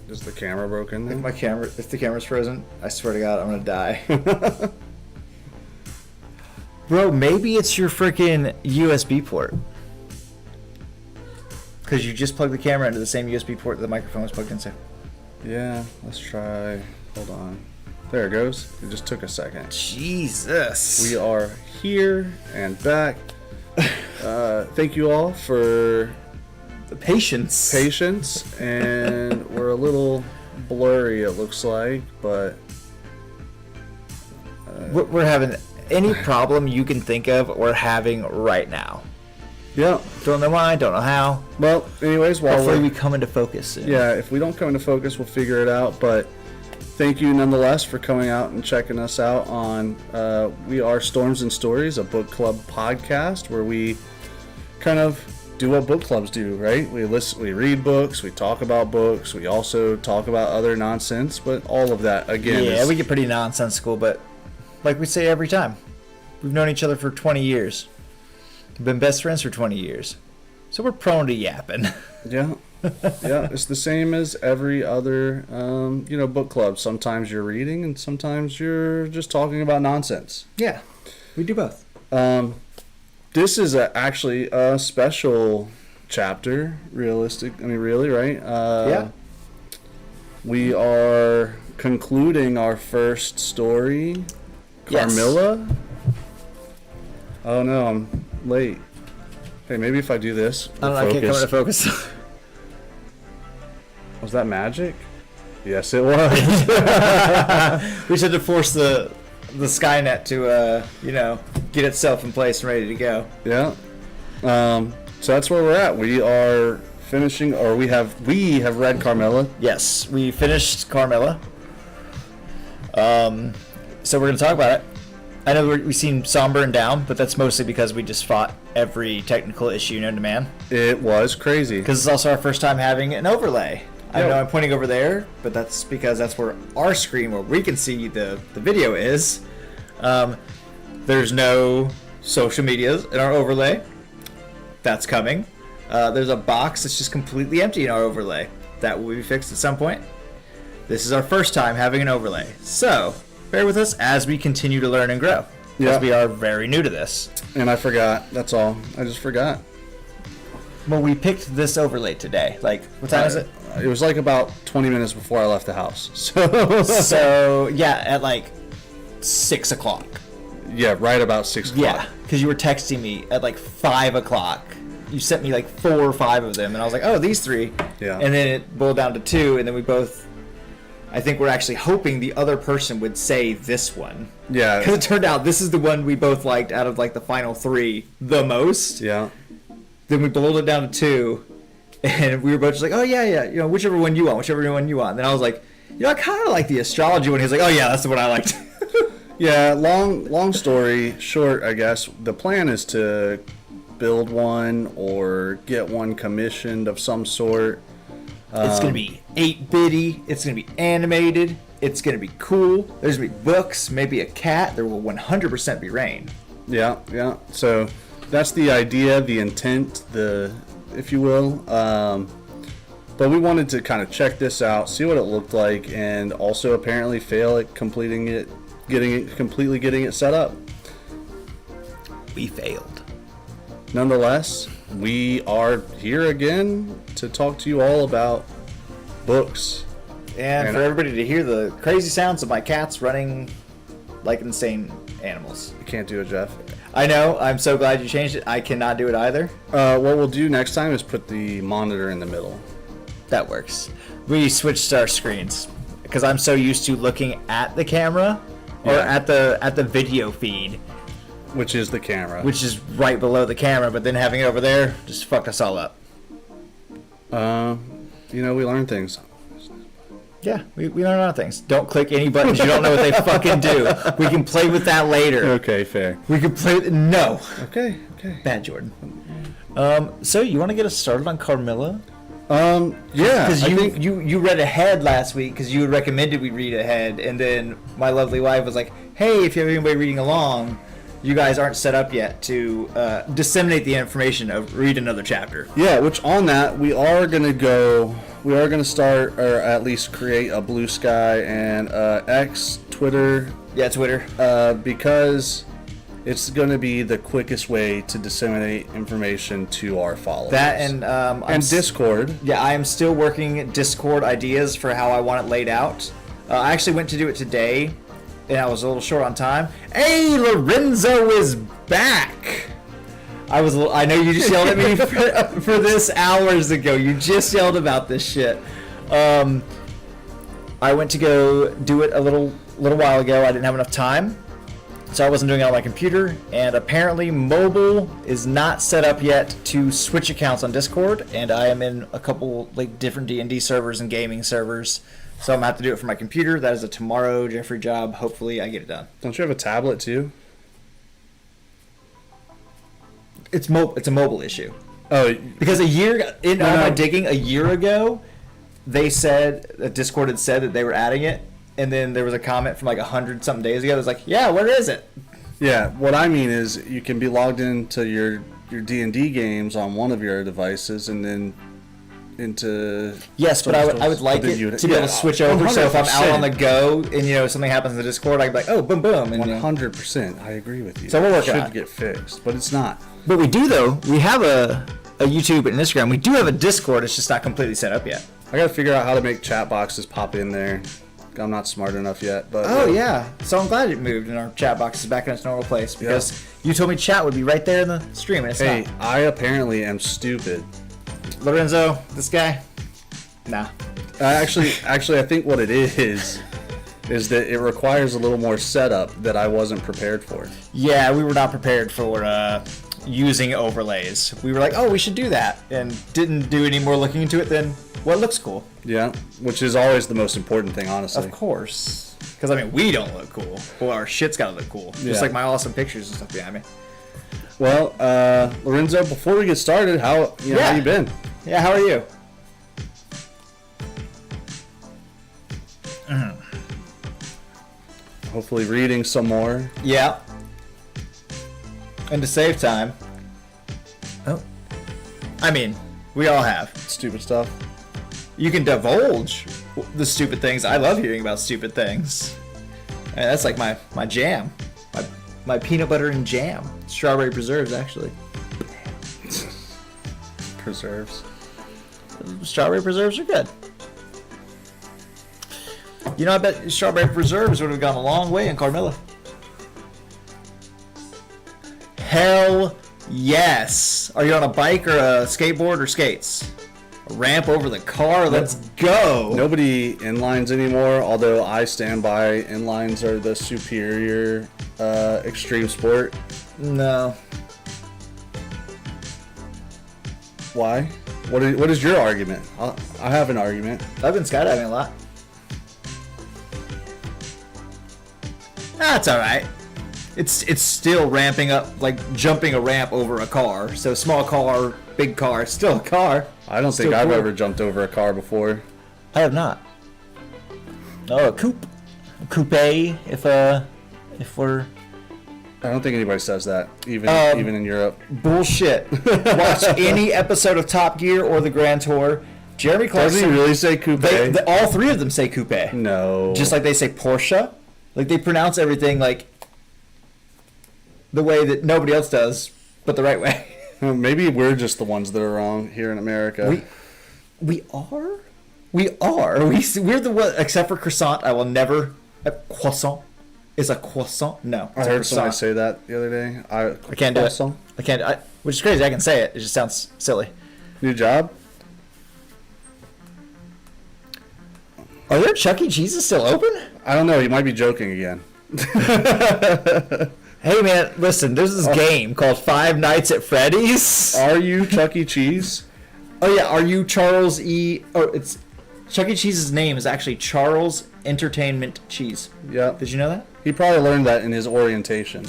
Is the camera broken then? If the camera's frozen, I swear to God, I'm gonna die. Bro, maybe it's your freaking USB port. Because you just plug the camera into the same USB port that the microphone was plugged into. Yeah, let's try. Hold on. There it goes. It just took a second. Jesus. We are here and back. Thank you all for the patience. And we're a little blurry, it looks like, but we're having any problem you can think of. We're having right now. Yeah. Don't know why. Don't know how. Well, anyways, hopefully we come into focus soon. Yeah, if we don't come into focus, we'll figure it out. But thank you nonetheless for coming out and checking us out on we are Storms and Stories, a book club podcast where we kind of do what book clubs do, right? We read books, we talk about books, we also talk about other nonsense, but all of that again. Yeah, we get pretty nonsensical, but like we say every time, we've known each other for 20 years. We've been best friends for 20 years. So we're prone to yapping. Yeah. Yeah, it's the same as every other book club. Sometimes you're reading and sometimes you're just talking about nonsense. Yeah. We do both. This is actually a special chapter, really, right? Yeah. We are concluding our first story, Carmilla. Yes. Oh no, I'm late. Hey, maybe if I do this. I don't know, I can't come into focus. Was that magic? Yes, it was. We just had to force the Skynet to, get itself in place and ready to go. Yeah. So that's where we're at. We are finishing, or we have read Carmilla. Yes, we finished Carmilla. So we're going to talk about it. I know we seem somber and down, but that's mostly because we just fought every technical issue known to man. It was crazy. Because it's also our first time having an overlay. I know I'm pointing over there, but that's because that's where our screen, where we can see the video is. There's no social medias in our overlay. That's coming. There's a box that's just completely empty in our overlay. That will be fixed at some point. This is our first time having an overlay. So, bear with us as we continue to learn and grow. Because we are very new to this. And I forgot. That's all. I just forgot. Well, we picked this overlay today. Like, what time is it? It was like about 20 minutes before I left the house. So yeah, at like 6 o'clock. Yeah, right about 6 o'clock. Yeah, because you were texting me at like 5 o'clock. You sent me like 4 or 5 of them, and I was like, oh, these 3. Yeah. And then it boiled down to 2, and then we both, I think we're actually hoping the other person would say this one. Yeah. Because it turned out this is the one we both liked out of like the final 3 the most. Yeah. Then we boiled it down to 2, and we were both just like, oh, yeah, whichever one you want. And then I was like, I kind of like the astrology one. He was like, oh, yeah, that's the one I liked. Yeah, long story short, I guess. The plan is to build one or get one commissioned of some sort. It's going to be 8-bitty. It's going to be animated. It's going to be cool. There's going to be books, maybe a cat. There will 100% be rain. Yeah. So that's the idea, the intent, if you will. But we wanted to kind of check this out, see what it looked like, and also apparently fail at completing it, completely getting it set up. We failed. Nonetheless, we are here again to talk to you all about books. And for everybody to hear the crazy sounds of my cats running like insane animals. You can't do it, Jeff. I know. I'm so glad you changed it. I cannot do it either. What we'll do next time is put the monitor in the middle. That works. We switched our screens because I'm so used to looking at the camera or at the video feed, which is the camera, which is right below the camera. But then having it over there just fucked us all up. We learn things. Yeah, we learn a lot of things. Don't click any buttons. You don't know what they fucking do. We can play with that later. Okay, fair. We can play with... No. Okay. Bad, Jordan. So you want to get us started on Carmilla? Yeah. Because you read ahead last week because you recommended we read ahead, and then my lovely wife was like, hey, if you have anybody reading along, you guys aren't set up yet to disseminate the information of read another chapter. Yeah, which on that, we are going to go we are going to start, or at least create, a Blue Sky and X, Twitter. Yeah, Twitter. Because it's going to be the quickest way to disseminate information to our followers. That and Discord. Yeah, I am still working Discord ideas for how I want it laid out. I actually went to do it today, and I was a little short on time. Hey, Lorenzo is back. I know you just yelled at me for this hours ago. You just yelled about this shit. I went to go do it a little while ago. I didn't have enough time, so I wasn't doing it on my computer. And apparently, mobile is not set up yet to switch accounts on Discord. And I am in a couple like different D&D servers and gaming servers, so I'm gonna have to do it for my computer. That is a tomorrow Jeffrey job. Hopefully, I get it done. Don't you have a tablet too? It's a mobile issue. Oh, because my digging a year ago, they said Discord had said that they were adding it, and then there was a comment from like 100-something days ago that was like, "Yeah, where is it?" Yeah, what I mean is you can be logged into your D&D games on one of your devices, and then into yes, but I would like it to be able to switch over. 100%. So if I'm out on the go and something happens in the Discord, I can be like, "Oh, boom, boom." And 100%, I agree with you. So we'll work it should get fixed, but it's not. But we do though. We have a YouTube and Instagram. We do have a Discord. It's just not completely set up yet. I gotta figure out how to make chat boxes pop in there. I'm not smart enough yet, but yeah. So I'm glad it moved and our chat box is back in its normal place because you told me chat would be right there in the stream and it's not. I apparently am stupid. Lorenzo, this guy? Nah. Actually, I think what it is that it requires a little more setup that I wasn't prepared for. Yeah, we were not prepared for using overlays. We were like, oh, we should do that, and didn't do any more looking into it than what looks cool. Yeah, which is always the most important thing, honestly. Of course. Because, I mean, we don't look cool. Well, our shit's got to look cool. Yeah. Just like my awesome pictures and stuff behind me. Well, Lorenzo, before we get started, how you been? Yeah, how are you? Hopefully reading some more. Yeah. And to save time. Oh. I mean, we all have. Stupid stuff. You can divulge the stupid things. I love hearing about stupid things. And that's like my jam. My peanut butter and jam. Strawberry preserves, actually. Preserves. Strawberry preserves are good. You know, I bet strawberry preserves would have gone a long way in Carmilla. Hell yes. Are you on a bike or a skateboard or skates? A ramp over the car? Let's go. Nobody inlines anymore, although I stand by inlines are the superior extreme sport. No. Why? What is your argument? I have an argument. I've been skydiving a lot. That's all right. It's still ramping up, like jumping a ramp over a car. So small car, big car, it's still a car. I don't think I've ever jumped over a car before. I have not. Oh, a coupe, if we're. I don't think anybody says that, even in Europe. Bullshit. Watch any episode of Top Gear or the Grand Tour. Jeremy Clarkson. Does he really say coupe? All three of them say coupe. No. Just like they say Porsche. Like they pronounce everything like the way that nobody else does, but the right way. Maybe we're just the ones that are wrong here in America. We are? We're the one, except for croissant. I will never. Croissant is a croissant. No, I heard somebody say that the other day. I can't do it. I can't. Which is crazy. I can say it. It just sounds silly. New job? Are there Chuck E. Cheese's still open? I don't know. You might be joking again. Hey man, listen. There's this game called Five Nights at Freddy's. Are you Chuck E. Cheese? Oh yeah. Are you Charles E. Oh, it's Chuck E. Cheese's name is actually Charles Entertainment Cheese. Yeah. Did you know that? He probably learned that in his orientation.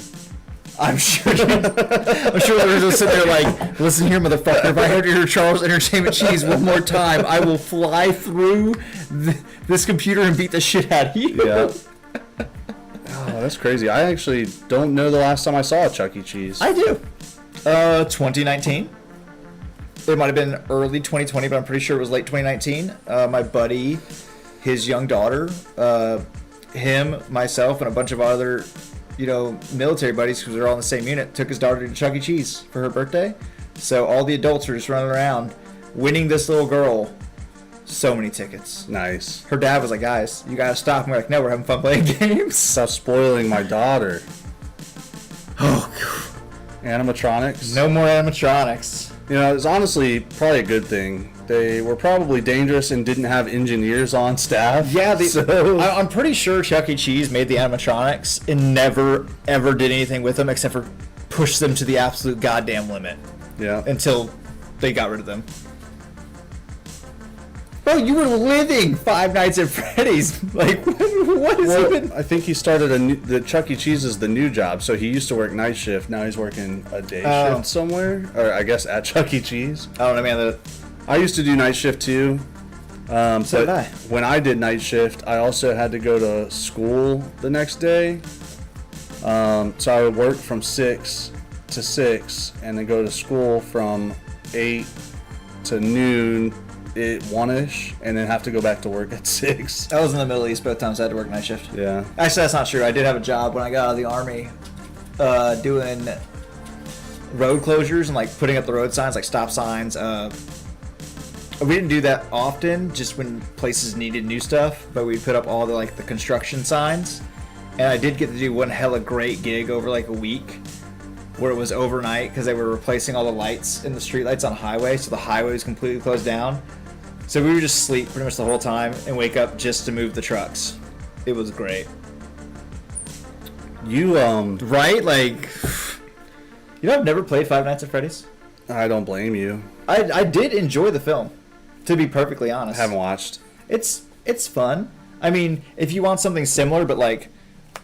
I'm sure. I'm sure they were just sitting there like, listen here, motherfucker. If I heard your Charles Entertainment Cheese one more time, I will fly through this computer and beat the shit out of you. Yeah. Oh, that's crazy. I actually don't know the last time I saw a Chuck E. Cheese. I do. 2019. it might have been early 2020, but I'm pretty sure it was late 2019. My buddy, his young daughter, him, myself, and a bunch of other, military buddies, because they're all in the same unit, took his daughter to Chuck E. Cheese for her birthday. So all the adults were just running around, winning this little girl so many tickets. Nice. Her dad was like, guys, you gotta stop. And we're like, no, we're having fun playing games. Stop spoiling my daughter. Oh, God. Animatronics. No more animatronics. It's honestly probably a good thing. They were probably dangerous and didn't have engineers on staff. Yeah, I'm pretty sure Chuck E. Cheese made the animatronics and never, ever did anything with them except for push them to the absolute goddamn limit. Yeah. Until they got rid of them. Bro, you were living Five Nights at Freddy's. Like, what is even... I think he started the Chuck E. Cheese is the new job. So he used to work night shift. Now he's working a day shift somewhere. Or I guess at Chuck E. Cheese. I don't know, man. I used to do night shift too. So did I. When I did night shift, I also had to go to school the next day. So I would work from 6 to 6 and then go to school from 8 to noon. 1-ish, and then have to go back to work at 6. I was in the Middle East both times I had to work night shift. Yeah. Actually, that's not true. I did have a job when I got out of the Army doing road closures and like putting up the road signs, like stop signs. We didn't do that often, just when places needed new stuff, but we'd put up all the like the construction signs. And I did get to do one hella great gig over like a week where it was overnight because they were replacing all the lights in the street lights on highway, so the highway was completely closed down. So we would just sleep pretty much the whole time and wake up just to move the trucks. It was great. Right? Like, I've never played Five Nights at Freddy's. I don't blame you. I did enjoy the film, to be perfectly honest. I haven't watched. It's fun. I mean, if you want something similar, but like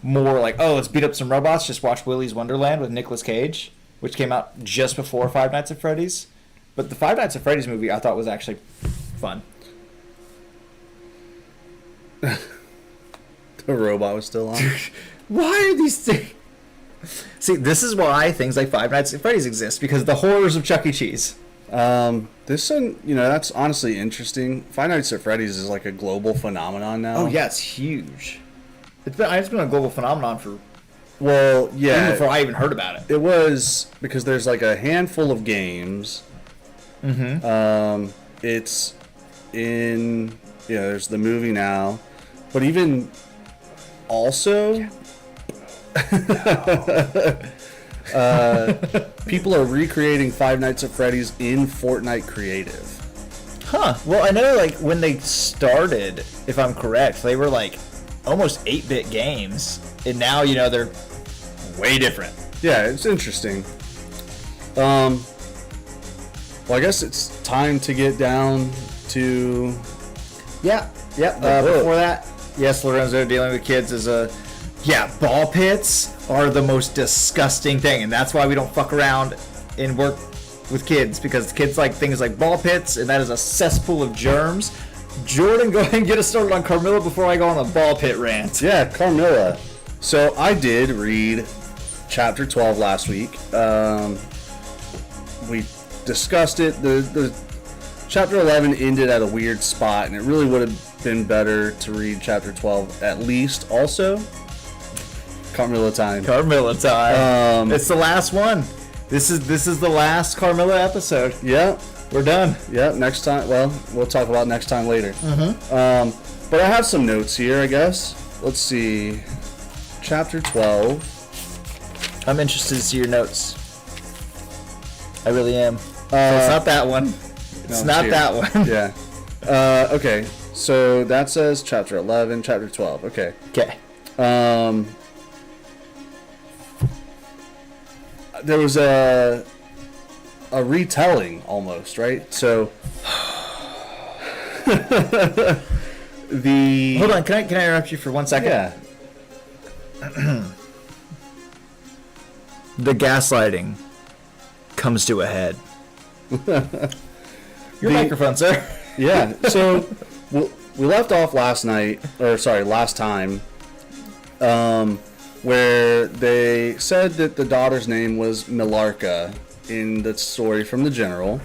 more like, oh, let's beat up some robots, just watch Willy's Wonderland with Nicolas Cage, which came out just before Five Nights at Freddy's. But the Five Nights at Freddy's movie I thought was actually fun. The robot was still on. Why are these things... See, this is why things like Five Nights at Freddy's exist, because the horrors of Chuck E. Cheese. This one, that's honestly interesting. Five Nights at Freddy's is like a global phenomenon now. Oh yeah, it's huge. It's been a global phenomenon for... Well, yeah. Even before I even heard about it. It was because there's like a handful of games. Mm-hmm. It's in... there's the movie now. But even also... people are recreating Five Nights at Freddy's in Fortnite Creative. Huh. Well, I know like when they started, if I'm correct, they were like almost 8-bit games, and now they're way different. Yeah, it's interesting. Well, I guess it's time to get down to... Yeah. Before that, yes, Lorenzo, dealing with kids is ball pits are the most disgusting thing, and that's why we don't fuck around and work with kids, because kids like things like ball pits, and that is a cesspool of germs. Jordan, go ahead and get us started on Carmilla before I go on a ball pit rant. Yeah, Carmilla. So I did read chapter 12 last week. We discussed it. The chapter 11 ended at a weird spot, and it really would have been better to read chapter 12 at least. Also, Carmilla time. It's the last one. This is the last Carmilla episode. Yeah, we're done. Yeah, next time. Well, we'll talk about next time later. Mm-hmm. But I have some notes here, I guess. Let's see. Chapter 12. I'm interested to see your notes. I really am. It's not that one. It's not here. that one. Yeah. Okay. So that says chapter 11, chapter 12. Okay. Okay. There was a retelling almost, right? So Hold on, can I interrupt you for 1 second? Yeah. The gaslighting comes to a head. Your microphone, sir. Yeah. So we left off last time, where they said that the daughter's name was Millarca in the story from the general.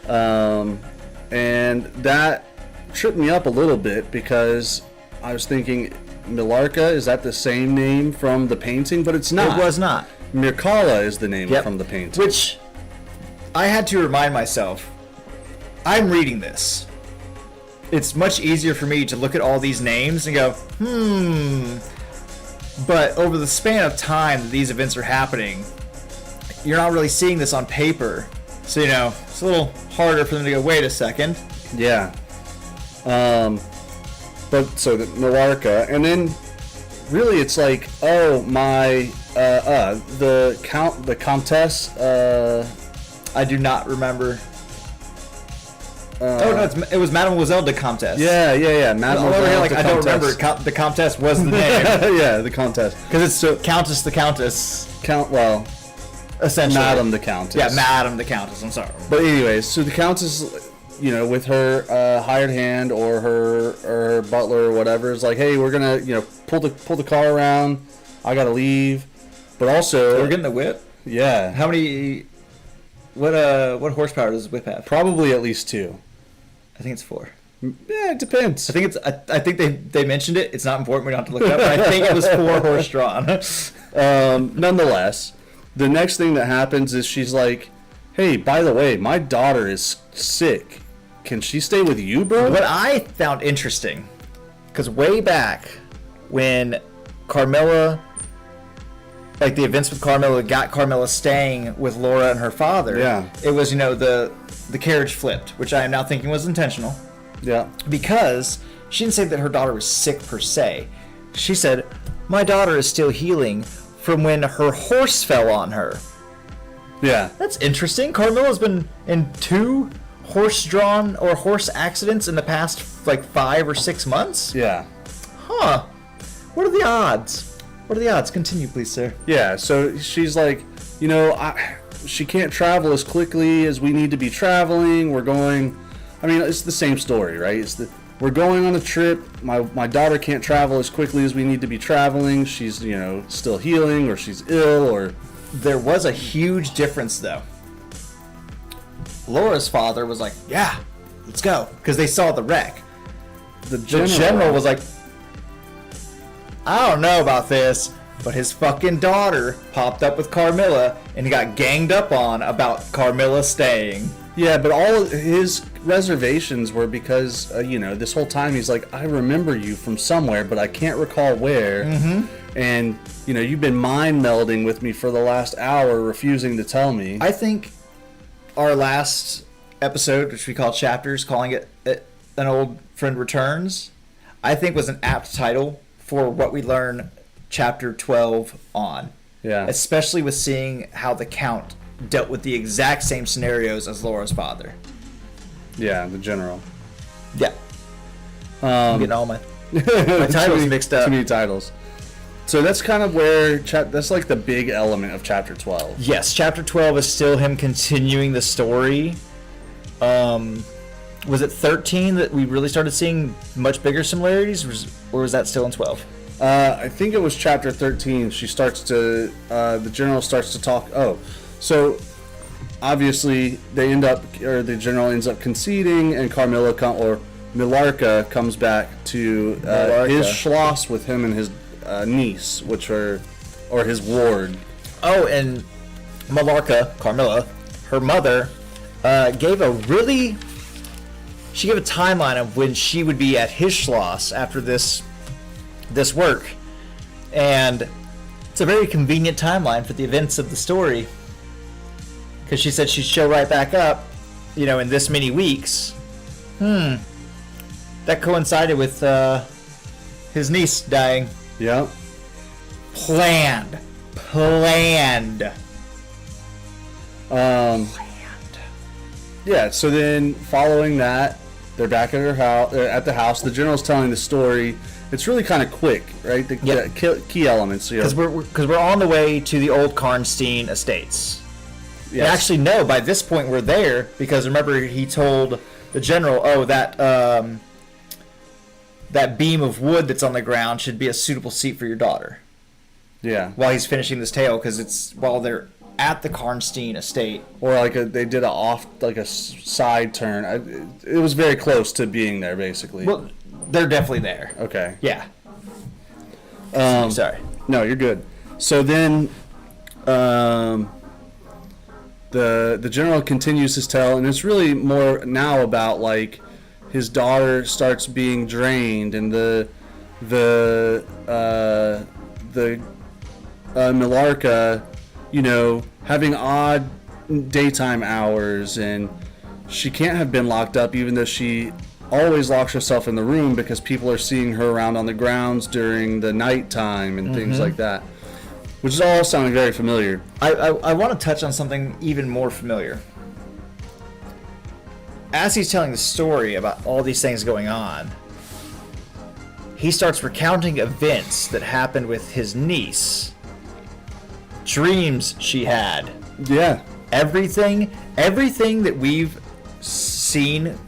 And that tripped me up a little bit because I was thinking, Millarca, is that the same name from the painting? But it's not. It was not. Mircalla is the name from the painting. Which I had to remind myself, I'm reading this. It's much easier for me to look at all these names and go, But over the span of time that these events are happening, you're not really seeing this on paper. So, it's a little harder for them to go, wait a second. Yeah. But so the Millarca, and then really it's like, oh, the Countess, I do not remember. It was Mademoiselle de Comtesse. Yeah. Mademoiselle de I don't remember. The Comtesse was the name. Yeah, the Comtesse. Because it's Countess the Countess. Essentially. Madame the Countess. Yeah, Madame the Countess. I'm sorry. But anyways, so the Countess, with her hired hand or her butler or whatever, is like, hey, we're gonna, pull the car around. I gotta leave. But also, we're getting the whip. Yeah. How many? What horsepower does the whip have? Probably at least 2. I think it's 4. Yeah, it depends. I think they mentioned it. It's not important. We don't have to look it up. But I think it was 4 horse drawn. Nonetheless, the next thing that happens is she's like, hey, by the way, my daughter is sick. Can she stay with you, bro? What I found interesting, because way back when Carmilla, like the events with Carmilla got Carmilla staying with Laura and her father, it was, the carriage flipped, which I am now thinking was intentional. Yeah. Because she didn't say that her daughter was sick per se. She said, my daughter is still healing from when her horse fell on her. Yeah. That's interesting. Carmilla's been in 2 horse-drawn or horse accidents in the past, 5 or 6 months? Yeah. Huh. What are the odds? Continue, please, sir. Yeah, so she's like, she can't travel as quickly as we need to be traveling. It's the same story, right? We're going on a trip. My daughter can't travel as quickly as we need to be traveling. She's, still healing, or she's ill, or... There was a huge difference, though. Laura's father was like, yeah, let's go. Because they saw the wreck. The general was like, I don't know about this, but his fucking daughter popped up with Carmilla, and he got ganged up on about Carmilla staying. Yeah, but all of his reservations were because, this whole time he's like, I remember you from somewhere, but I can't recall where. Mm-hmm. And, you've been mind melding with me for the last hour, refusing to tell me. I think our last episode, which we call Chapters, calling it An Old Friend Returns, I think was an apt title for what we learn Chapter 12 on. Yeah. Especially with seeing how the Count dealt with the exact same scenarios as Laura's father. Yeah, the general. Yeah. I'm getting all my titles mixed up. Too many titles. So that's kind of where that's like the big element of Chapter 12. Yes, Chapter 12 is still him continuing the story. Was it 13 that we really started seeing much bigger similarities, or was that still in 12? I think it was Chapter 13. The general starts to talk. Oh, so obviously the general ends up conceding, and Millarca comes back to his schloss with him and his niece, or his ward. Oh, and Carmilla, her mother, gave a timeline of when she would be at his schloss after this work, and it's a very convenient timeline for the events of the story, because she said she'd show right back up, in this many weeks. That coincided with his niece dying. Yeah. Planned. Yeah, so then following that, they're back at her house. At the house, the general's telling the story. It's really kind of quick, right? The key elements. Because we're on the way to the old Karnstein estates. Yes. And actually, no, by this point we're there, because remember he told the general, that beam of wood that's on the ground should be a suitable seat for your daughter. Yeah. While he's finishing this tale, because it's while they're at the Karnstein estate. Or like they did a side turn. It was very close to being there, basically. Well, they're definitely there. Okay. Yeah. Sorry. No, you're good. So then, the general continues his tale, and it's really more now about like his daughter starts being drained, and the Millarca, having odd daytime hours, and she can't have been locked up, even though she always locks herself in the room because people are seeing her around on the grounds during the nighttime and things like that, which is all sounding very familiar. I want to touch on something even more familiar. As he's telling the story about all these things going on, he starts recounting events that happened with his niece, dreams she had. Yeah. Everything that we've seen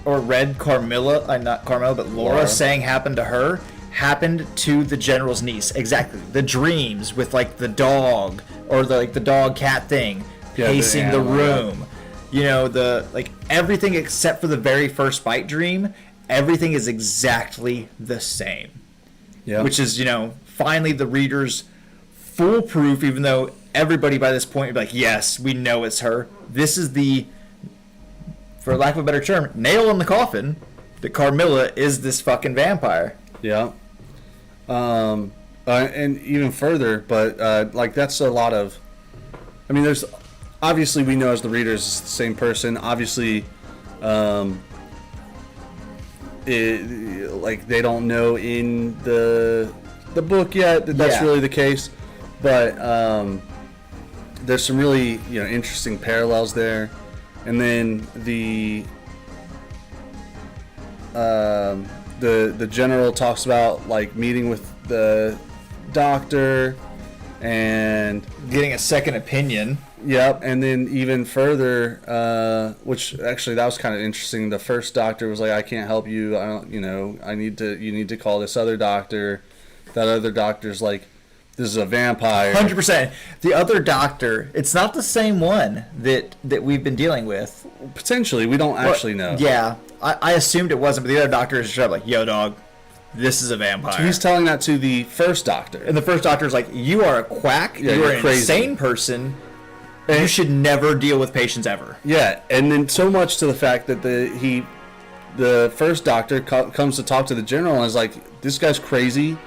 or read not Carmilla, but Laura saying happened to her, happened to the general's niece. Exactly. The dreams with like the dog or the dog cat thing pacing the room. Everything except for the very first bite dream, everything is exactly the same. Yeah. Which is, finally the reader's foolproof, even though everybody by this point would be like, yes, we know it's her. This is the, for lack of a better term, nail in the coffin that Carmilla is this fucking vampire. Yeah. And even further, but that's a lot of, there's, obviously we know as the readers it's the same person. Obviously, they don't know in the book yet that that's really the case, but there's some really interesting parallels there. And then the general talks about like meeting with the doctor and getting a second opinion. Yep, and then even further, which actually that was kind of interesting. The first doctor was like, "I can't help you. I don't, you need to call this other doctor." That other doctor's like, "This is a vampire." 100%. The other doctor, it's not the same one that we've been dealing with. Potentially, we don't actually know. Yeah, I assumed it wasn't, but the other doctor is like, "Yo, dog, this is a vampire." So he's telling that to the first doctor, and the first doctor's like, "You are a quack. Yeah, you are an crazy. Insane person. You should never deal with patients ever." Yeah, and then so much to the fact that the first doctor comes to talk to the general and is like, "This guy's crazy.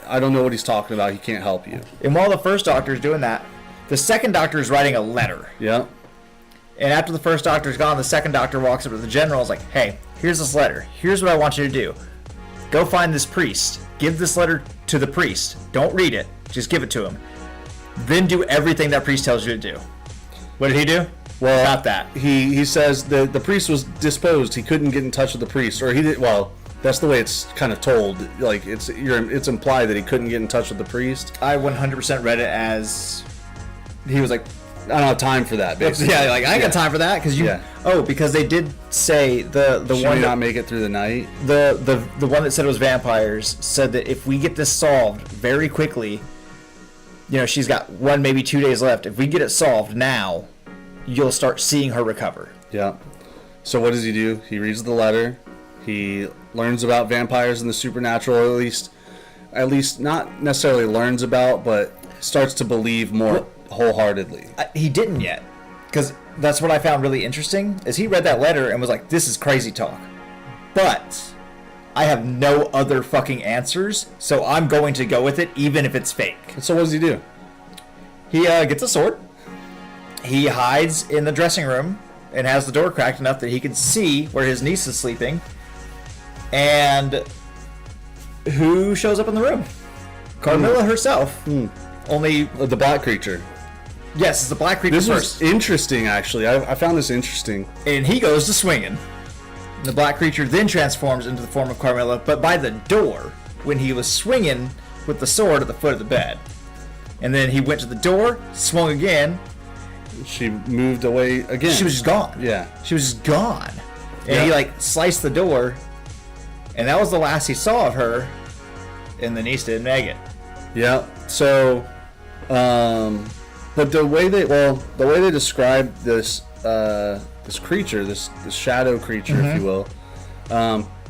I don't know what he's talking about. He can't help you." And while the first doctor is doing that, the second doctor is writing a letter. Yeah. And after the first doctor's gone, the second doctor walks up to the general and is like, "Hey, here's this letter. Here's what I want you to do. Go find this priest. Give this letter to the priest. Don't read it. Just give it to him. Then do everything that priest tells you to do." What did he do? Well, not that. He says the priest was disposed. He couldn't get in touch with the priest, or he did. Well, that's the way it's kind of told. Like it's implied that he couldn't get in touch with the priest. I 100% read it as he was like, "I don't have time for that." Basically. Yeah, like I ain't got time for that because you. Yeah. Oh, because they did say the she one may not make it through the night. The one that said it was vampires said that if we get this solved very quickly, she's got 1 maybe 2 days left. If we get it solved now, you'll start seeing her recover. Yeah. So what does he do? He reads the letter. He learns about vampires and the supernatural, or at least not necessarily learns about, but starts to believe more wholeheartedly. He didn't yet, because that's what I found really interesting, is he read that letter and was like, "This is crazy talk. But I have no other fucking answers, so I'm going to go with it, even if it's fake." So what does he do? He gets a sword. He hides in the dressing room and has the door cracked enough that he can see where his niece is sleeping. And who shows up in the room? Carmilla herself. Only the black creature. Yes, it's the black creature first. This was interesting, actually. I found this interesting. And he goes to swinging. The black creature then transforms into the form of Carmilla, but by the door, when he was swinging with the sword at the foot of the bed. And then he went to the door, swung again. She moved away again. She was just gone. Yeah. She was just gone. And he sliced the door, and that was the last he saw of her, and the niece didn't make it. Yeah. So, But the way they describe this this creature, this shadow creature, if you will,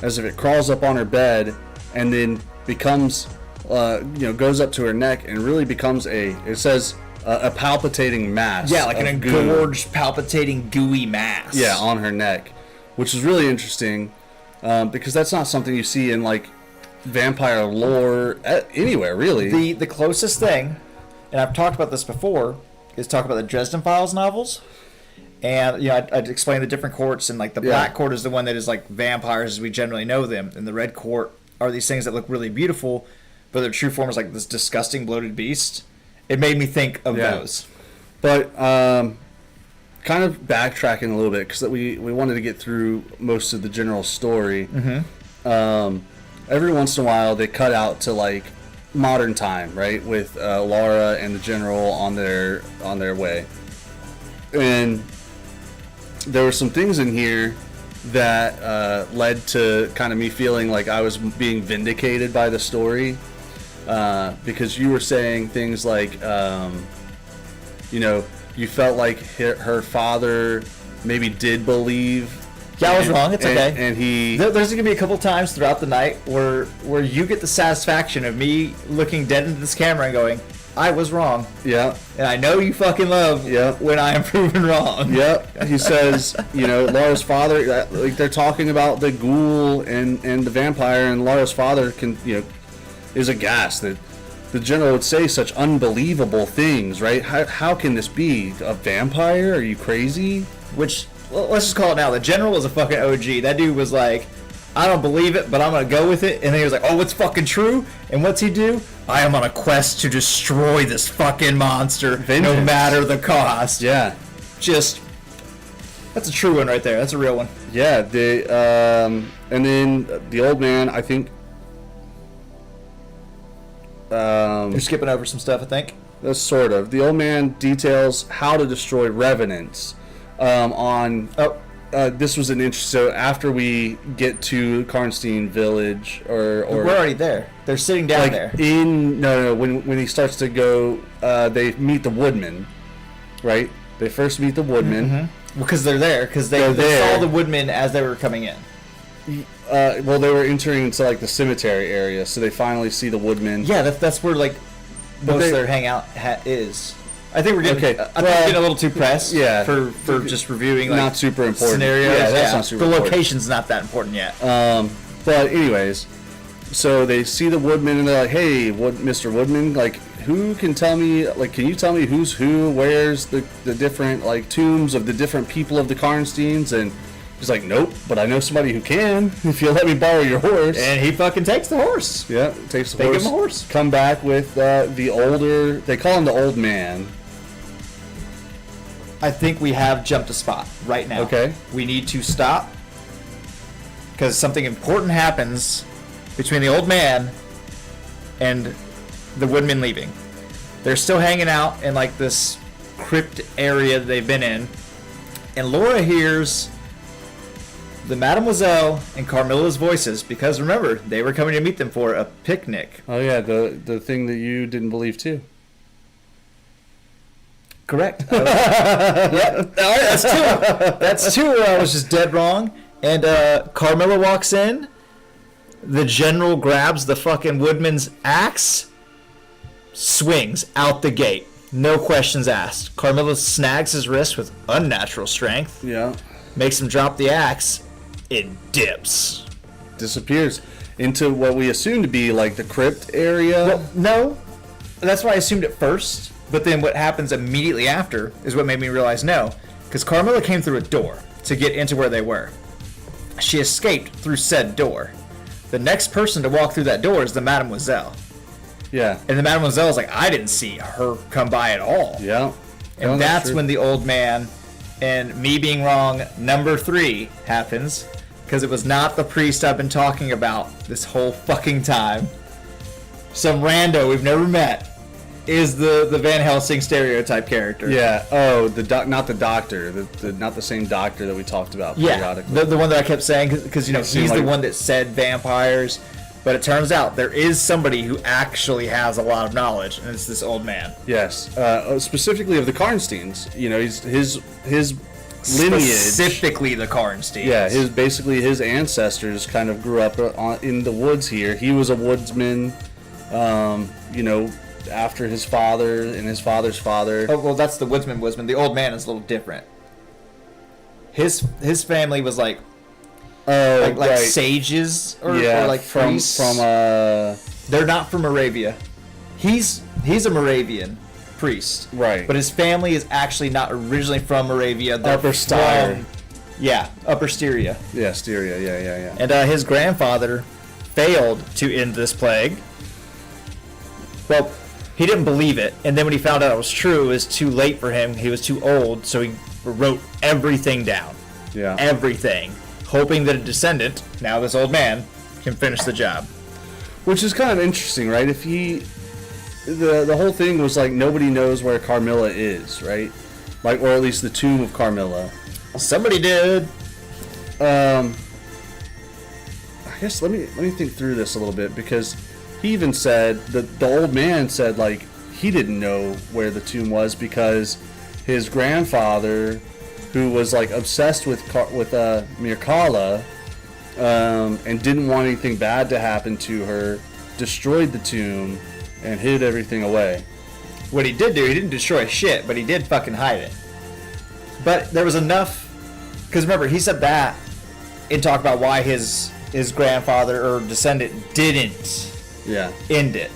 as if it crawls up on her bed and then becomes, goes up to her neck and really becomes it says a palpitating mass. Yeah, like an engorged, palpitating, gooey mass. Yeah, on her neck, which is really interesting because that's not something you see in like vampire lore anywhere really. The closest thing, and I've talked about this before, is talk about the Dresden Files novels. And I'd explain the different courts, and like the black court is the one that is like vampires as we generally know them, and the red court are these things that look really beautiful, but their true form is like this disgusting bloated beast. It made me think of those. But kind of backtracking a little bit because we wanted to get through most of the general story. Every once in a while they cut out to like modern time, right, with Laura and the general on their way, and there were some things in here that led to kind of me feeling like I was being vindicated by the story, because you were saying things like, you felt like her father maybe did believe. Yeah, I was wrong. It's okay. And there's gonna be a couple times throughout the night where you get the satisfaction of me looking dead into this camera and going, I was wrong. Yeah. And I know you fucking love when I am proven wrong. Yep. He says, Laura's father, like they're talking about the ghoul and the vampire, and Laura's father is aghast that the general would say such unbelievable things, right? How can this be? A vampire? Are you crazy? Which, let's just call it now. The general was a fucking OG. That dude was like, I don't believe it, but I'm going to go with it. And then he was like, oh, it's fucking true. And what's he do? I am on a quest to destroy this fucking monster, no matter the cost. Yeah. That's a true one right there. That's a real one. Yeah. And then the old man, I think. You're skipping over some stuff, I think. That's sort of. The old man details how to destroy revenants. This was an interest. So after we get to Karnstein Village, or we're already there. They're sitting down there. When he starts to go, they meet the woodmen, right? They first meet the woodmen. Mm-hmm. Well, because they're there. Because they saw the woodmen as they were coming in. They were entering into like the cemetery area, so they finally see the woodmen. Yeah, that's where like most of their hangout is. I think we're getting getting a little too pressed. Yeah, for just reviewing like not super important scenarios. Yeah, that's not super important. The location's not that important yet. But anyways, so they see the woodmen and they're like, "Hey, Mr. Woodman, like, who can tell me? Like, can you tell me who's who? Where's the different like tombs of the different people of the Karnsteins?" And he's like, "Nope, but I know somebody who can. If you'll let me borrow your horse." And he fucking takes the horse. Yeah, takes the horse. They give him a horse. Come back with the older. They call him the old man. I think we have jumped a spot right now. Okay. We need to stop because something important happens between the old man and the woodmen leaving. They're still hanging out in like this crypt area that they've been in, and Laura hears the Mademoiselle and Carmilla's voices because remember they were coming to meet them for a picnic. Oh yeah, the thing that you didn't believe too. Correct. Yep. All right, that's two where I was just dead wrong. And Carmilla walks in. The general grabs the fucking woodman's axe, swings out the gate. No questions asked. Carmilla snags his wrist with unnatural strength. Yeah. Makes him drop the axe. It dips. Disappears into what we assume to be like the crypt area. Well, no. That's what I assumed at first. But then what happens immediately after is what made me realize no. Because Carmilla came through a door to get into where they were. She escaped through said door. The next person to walk through that door is the Mademoiselle. Yeah. And the Mademoiselle is like, I didn't see her come by at all. Yeah. And that's when the old man and me being wrong, number 3 happens. Because it was not the priest I've been talking about this whole fucking time. Some rando we've never met is the Van Helsing stereotype character. Yeah. Oh, not the doctor. Not the same doctor that we talked about periodically. Yeah. The one that I kept saying because he's the one that said vampires But it turns out there is somebody who actually has a lot of knowledge, and it's this old man. Yes, specifically of the Karnsteins. You know, his lineage. Specifically the Karnsteins. Yeah, his ancestors kind of grew up in the woods here. He was a woodsman, you know, after his father and his father's father. Oh, well, that's the woodsman. The old man is a little different. His family was like right. sages or like priests. They're not from Moravia. He's a Moravian priest. Right. But his family is actually not originally from Moravia. They're Upper Styria. Upper Styria. Yeah, Styria. Yeah. And his grandfather failed to end this plague. Well, he didn't believe it, and then when he found out it was true, it was too late for him. He was too old, so he wrote everything down. Yeah. Everything. Hoping that a descendant, now this old man, can finish the job. Which is kind of interesting, right? If the whole thing was like nobody knows where Carmilla is, right? Like, or at least the tomb of Carmilla. Somebody did. I guess let me think through this a little bit, because he even said that the old man said like he didn't know where the tomb was because his grandfather, who was like obsessed with Mircalla, and didn't want anything bad to happen to her, destroyed the tomb and hid everything away. What he did do, he didn't destroy shit, but he did fucking hide it. But there was enough, because remember, he said that and talked about why his grandfather or descendant didn't end it.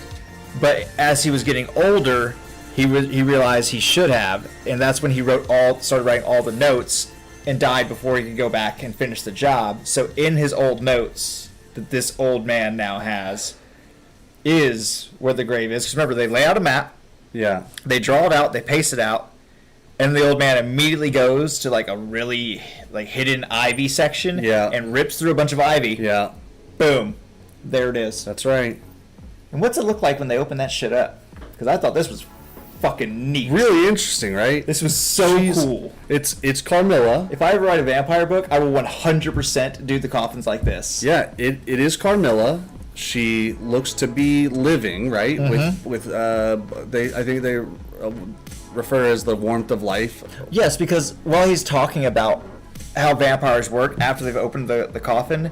But as he was getting older, he realized he should have, and that's when he started writing all the notes and died before he could go back and finish the job. So in his old notes that this old man now has is where the grave is. Because remember, they lay out a map. Yeah. They draw it out. They paste it out. And the old man immediately goes to like a really like hidden ivy section. Yeah. And rips through a bunch of ivy. Yeah. Boom. There it is. That's right. And what's it look like when they open that shit up? Because I thought this was fucking neat. Really interesting, right? This was so cool. It's Carmilla. If I ever write a vampire book, I will 100% do the coffins like this. Yeah, it is Carmilla. She looks to be living, right? Mm-hmm. I think they refer as the warmth of life. Yes, because while he's talking about how vampires work after they've opened the coffin,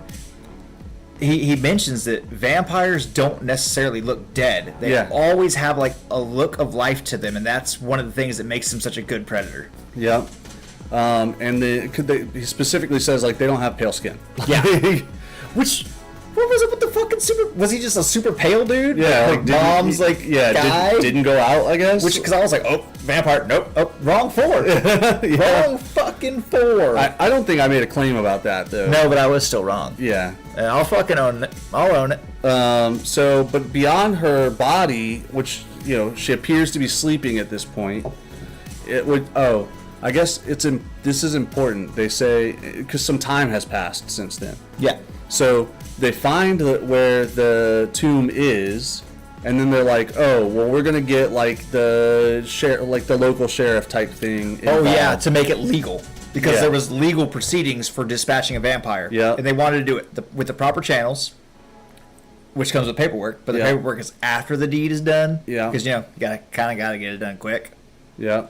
he mentions that vampires don't necessarily look dead. They always have like a look of life to them, and that's one of the things that makes them such a good predator. Yep. And he specifically says like they don't have pale skin. Yeah. Which, what was it with the fucking super? Was he just a super pale dude? Yeah. Like mom's guy? Didn't go out, I guess. Which, because I was like, oh, vampire. Nope. Oh, wrong 4. Yeah. Wrong fucking 4. I don't think I made a claim about that though. No, but I was still wrong. Yeah. And I'll fucking own it. I'll own it. But beyond her body, which, you know, she appears to be sleeping at this point, it would. Oh, I guess this is important. They say because some time has passed since then. Yeah. So they find where the tomb is, and then they're like, "Oh, well, we're gonna get like the local sheriff type thing." Oh yeah, to make it legal, because there was legal proceedings for dispatching a vampire. Yeah, and they wanted to do it with the proper channels, which comes with paperwork. But the paperwork is after the deed is done. Yeah, because you gotta get it done quick. Yeah.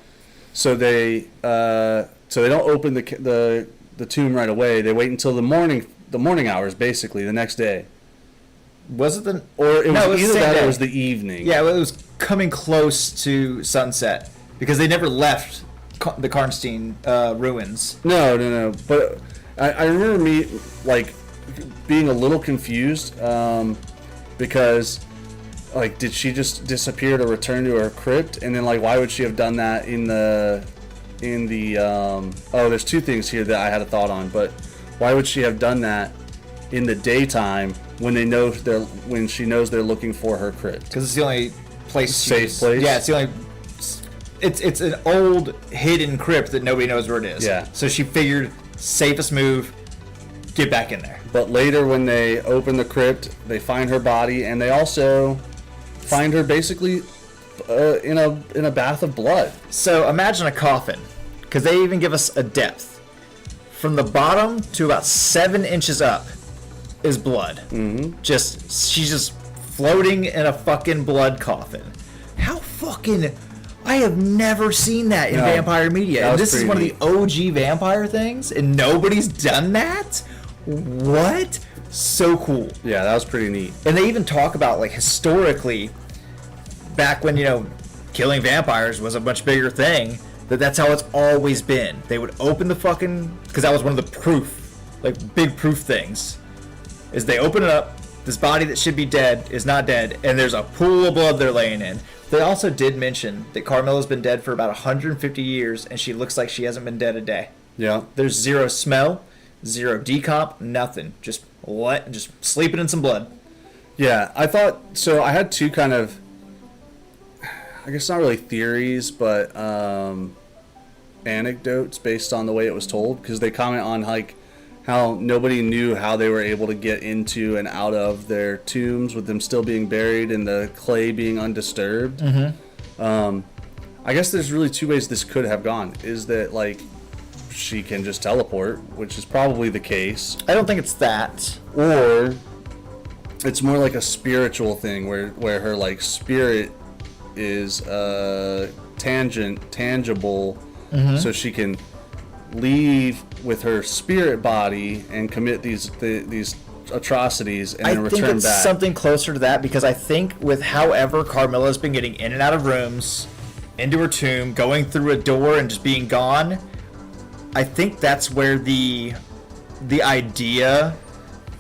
So they don't open the tomb right away. They wait until the morning hours, basically the next day. Was it or it was either that or it was the evening? Yeah, well, it was coming close to sunset because they never left the Karnstein ruins. No. But I remember me like being a little confused because. Like, did she just disappear to return to her crypt? And then, like, why would she have done that in the there's two things here that I had a thought on, but why would she have done that in the daytime when she knows they're looking for her crypt? Because it's the only place. Safe place? Yeah, it's the only. It's an old hidden crypt that nobody knows where it is. Yeah. So she figured safest move, get back in there. But later when they open the crypt, they find her body, and they also find her basically in a bath of blood. So imagine a coffin, because they even give us a depth. From the bottom to about 7 inches up is blood. Mm-hmm. She's just floating in a fucking blood coffin. How fucking... I have never seen that in vampire media. And this is one of the OG vampire things, and nobody's done that? What? So cool. Yeah, that was pretty neat. And they even talk about, like, historically, back when, killing vampires was a much bigger thing, that's how it's always been. They would open the fucking... Because that was one of the proof, like, big proof things. Is they open it up, this body that should be dead is not dead, and there's a pool of blood they're laying in. They also did mention that Carmilla's been dead for about 150 years, and she looks like she hasn't been dead a day. Yeah. There's zero smell, zero decomp, nothing. Just sleeping in some blood. Yeah, I thought... So I had two kind of... I guess not really theories, but anecdotes based on the way it was told. Because they comment on, like, how nobody knew how they were able to get into and out of their tombs with them still being buried and the clay being undisturbed. Mm-hmm. I guess there's really two ways this could have gone. Is that, like, she can just teleport, which is probably the case. I don't think it's that. Or it's more like a spiritual thing where her, like, spirit is tangible, mm-hmm. so she can leave with her spirit body and commit these atrocities and then return back. I think it's something closer to that, because I think with however Carmilla's been getting in and out of rooms, into her tomb, going through a door and just being gone, I think that's where the idea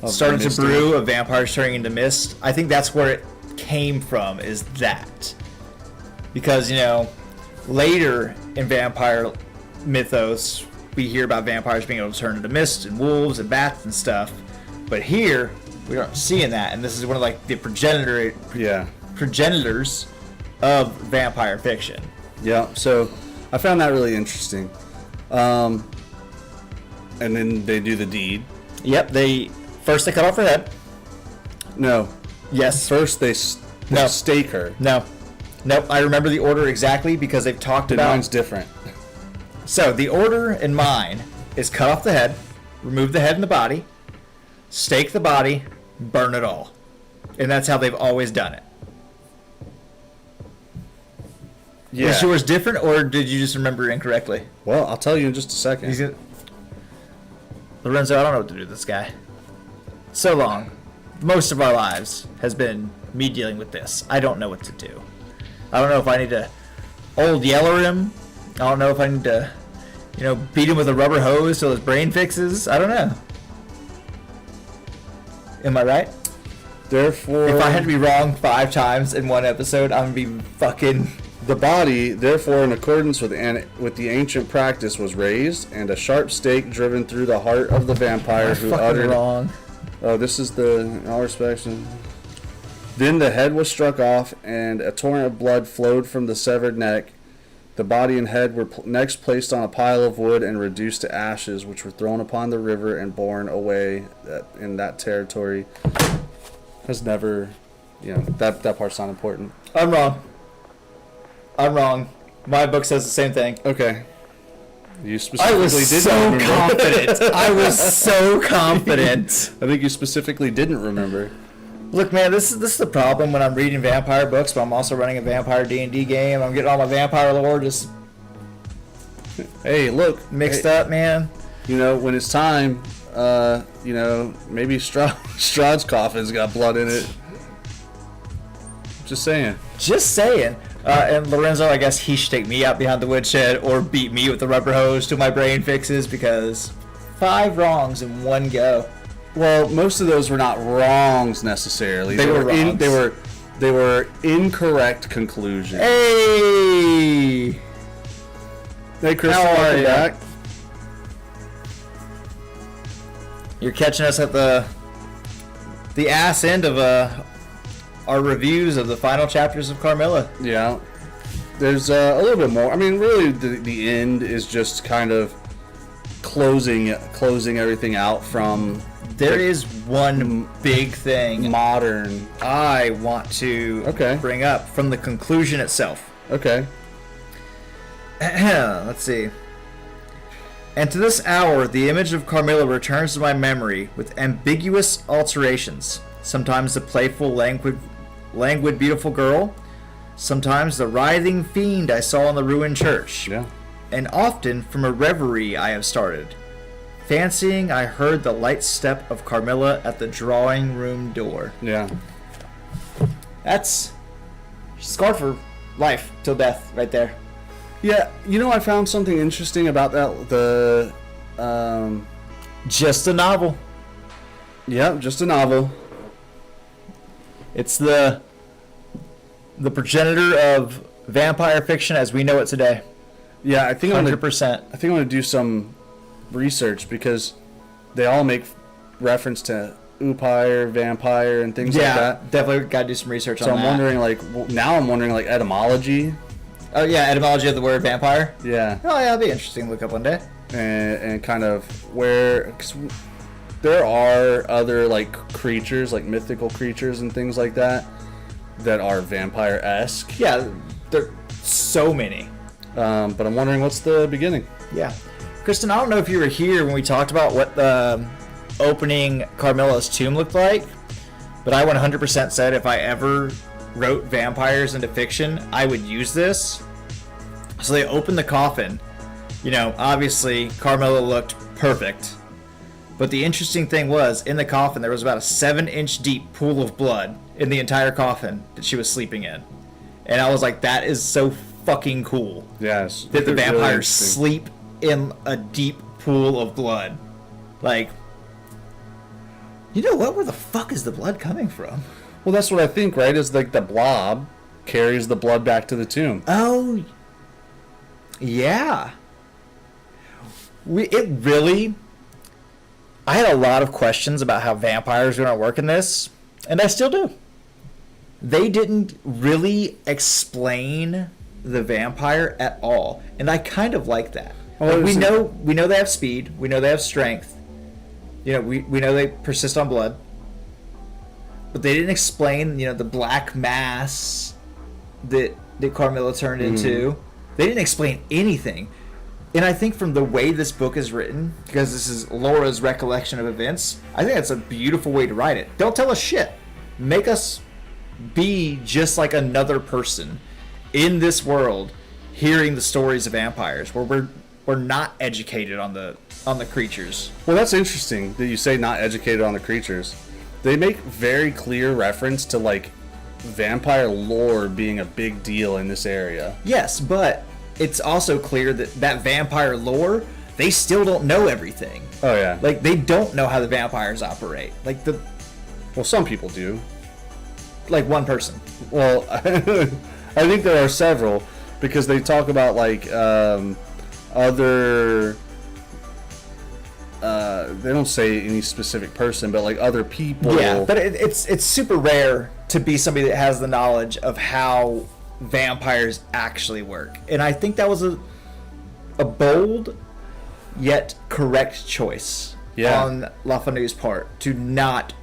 started to brew of vampires turning into mist. I think that's where it came from, is that. Because, later in vampire mythos, we hear about vampires being able to turn into mist and wolves and bats and stuff. But here, we aren't seeing that. And this is one of, like, the progenitors of vampire fiction. Yeah, so I found that really interesting. And then they do the deed. Yep, first they cut off her head. No. Yes. First they stake her. No. Nope, I remember the order exactly because they've talked about... Mine's different. So, the order in mine is cut off the head, remove the head and the body, stake the body, burn it all. And that's how they've always done it. Yeah. Was yours different, or did you just remember incorrectly? Well, I'll tell you in just a second. Lorenzo, I don't know what to do with this guy. So long. Most of our lives has been me dealing with this. I don't know what to do. I don't know if I need to old yeller him. I don't know if I need to, beat him with a rubber hose till his brain fixes. I don't know. Am I right? Therefore... If I had to be wrong 5 times in one episode, I'm going to be fucking... The body, therefore, in accordance with the ancient practice, was raised, and a sharp stake driven through the heart of the vampire who uttered... wrong. Oh, this is in all respects... Then the head was struck off, and a torrent of blood flowed from the severed neck. The body and head were next placed on a pile of wood and reduced to ashes, which were thrown upon the river and borne away in that territory. Has never... that part's not important. I'm wrong. My book says the same thing. Okay. You specifically I was so confident. I think you specifically didn't remember. Look, man, this is the problem when I'm reading vampire books, but I'm also running a vampire D&D game. I'm getting all my vampire lore just... Hey, look. Mixed up, man. When it's time, maybe Strahd's coffin's got blood in it. Just saying. And Lorenzo, I guess he should take me out behind the woodshed or beat me with the rubber hose till my brain fixes, because 5 wrongs in one go. Well, most of those were not wrongs necessarily. They were wrongs. They were incorrect conclusions. Hey, Chris, welcome back. You're catching us at the ass end of our reviews of the final chapters of Carmilla. Yeah, there's a little bit more. I mean, really, the end is just kind of closing everything out from. There is one big thing modern I want to bring up from the conclusion itself. Okay. Let's see. And to this hour, the image of Carmilla returns to my memory with ambiguous alterations. Sometimes the playful, languid, beautiful girl. Sometimes the writhing fiend I saw in the ruined church. Yeah. And often from a reverie I have started, fancying I heard the light step of Carmilla at the drawing room door. Yeah. That's scarred for life till death, right there. Yeah, you know, I found something interesting about that. Just a novel. Yeah, just a novel. It's the progenitor of vampire fiction as we know it today. Yeah, I think 100%. I think I'm gonna do some research because they all make reference to Upire, vampire, and things like that. Definitely got to do some research on that. So I'm wondering, now I'm wondering, etymology. Oh, yeah, etymology of the word vampire? Yeah. Oh, yeah, it'll be interesting to look up one day. And kind of where... Cause there are other, creatures, mythical creatures and things like that are vampire-esque. Yeah, there are so many. But I'm wondering what's the beginning. Yeah. Kristen, I don't know if you were here when we talked about what the opening Carmilla's tomb looked like, but I 100% said if I ever wrote vampires into fiction, I would use this. So they opened the coffin. You know, obviously Carmilla looked perfect, but the interesting thing was in the coffin there was about a 7-inch deep pool of blood in the entire coffin that she was sleeping in, and I was like, that is so fucking cool. Yes. That the vampires really sleep in a deep pool of blood. Like, you know what? Where the fuck is the blood coming from? Well, that's what I think, right? Is the blob carries the blood back to the tomb. Oh, yeah. I had a lot of questions about how vampires are going to work in this, and I still do. They didn't really explain the vampire at all, and I kind of like that. Well, we know they have speed, we know they have strength, you know, we know they persist on blood, but they didn't explain, you know, the black mass that Carmilla turned into. They didn't explain anything. And I think from the way this book is written, because this is Laura's recollection of events, I think that's a beautiful way to write it. Don't tell us shit. Make us be just like another person in this world, hearing the stories of vampires, where we're not educated on the creatures. Well, that's interesting that you say not educated on the creatures. They make very clear reference to vampire lore being a big deal in this area. Yes, but it's also clear that vampire lore, they still don't know everything. Oh yeah. They don't know how the vampires operate. Well, some people do. One person. Well, I think there are several because they talk about other. They don't say any specific person, but other people. Yeah, but it's super rare to be somebody that has the knowledge of how vampires actually work, and I think that was a bold yet correct choice on LaFanu's part to not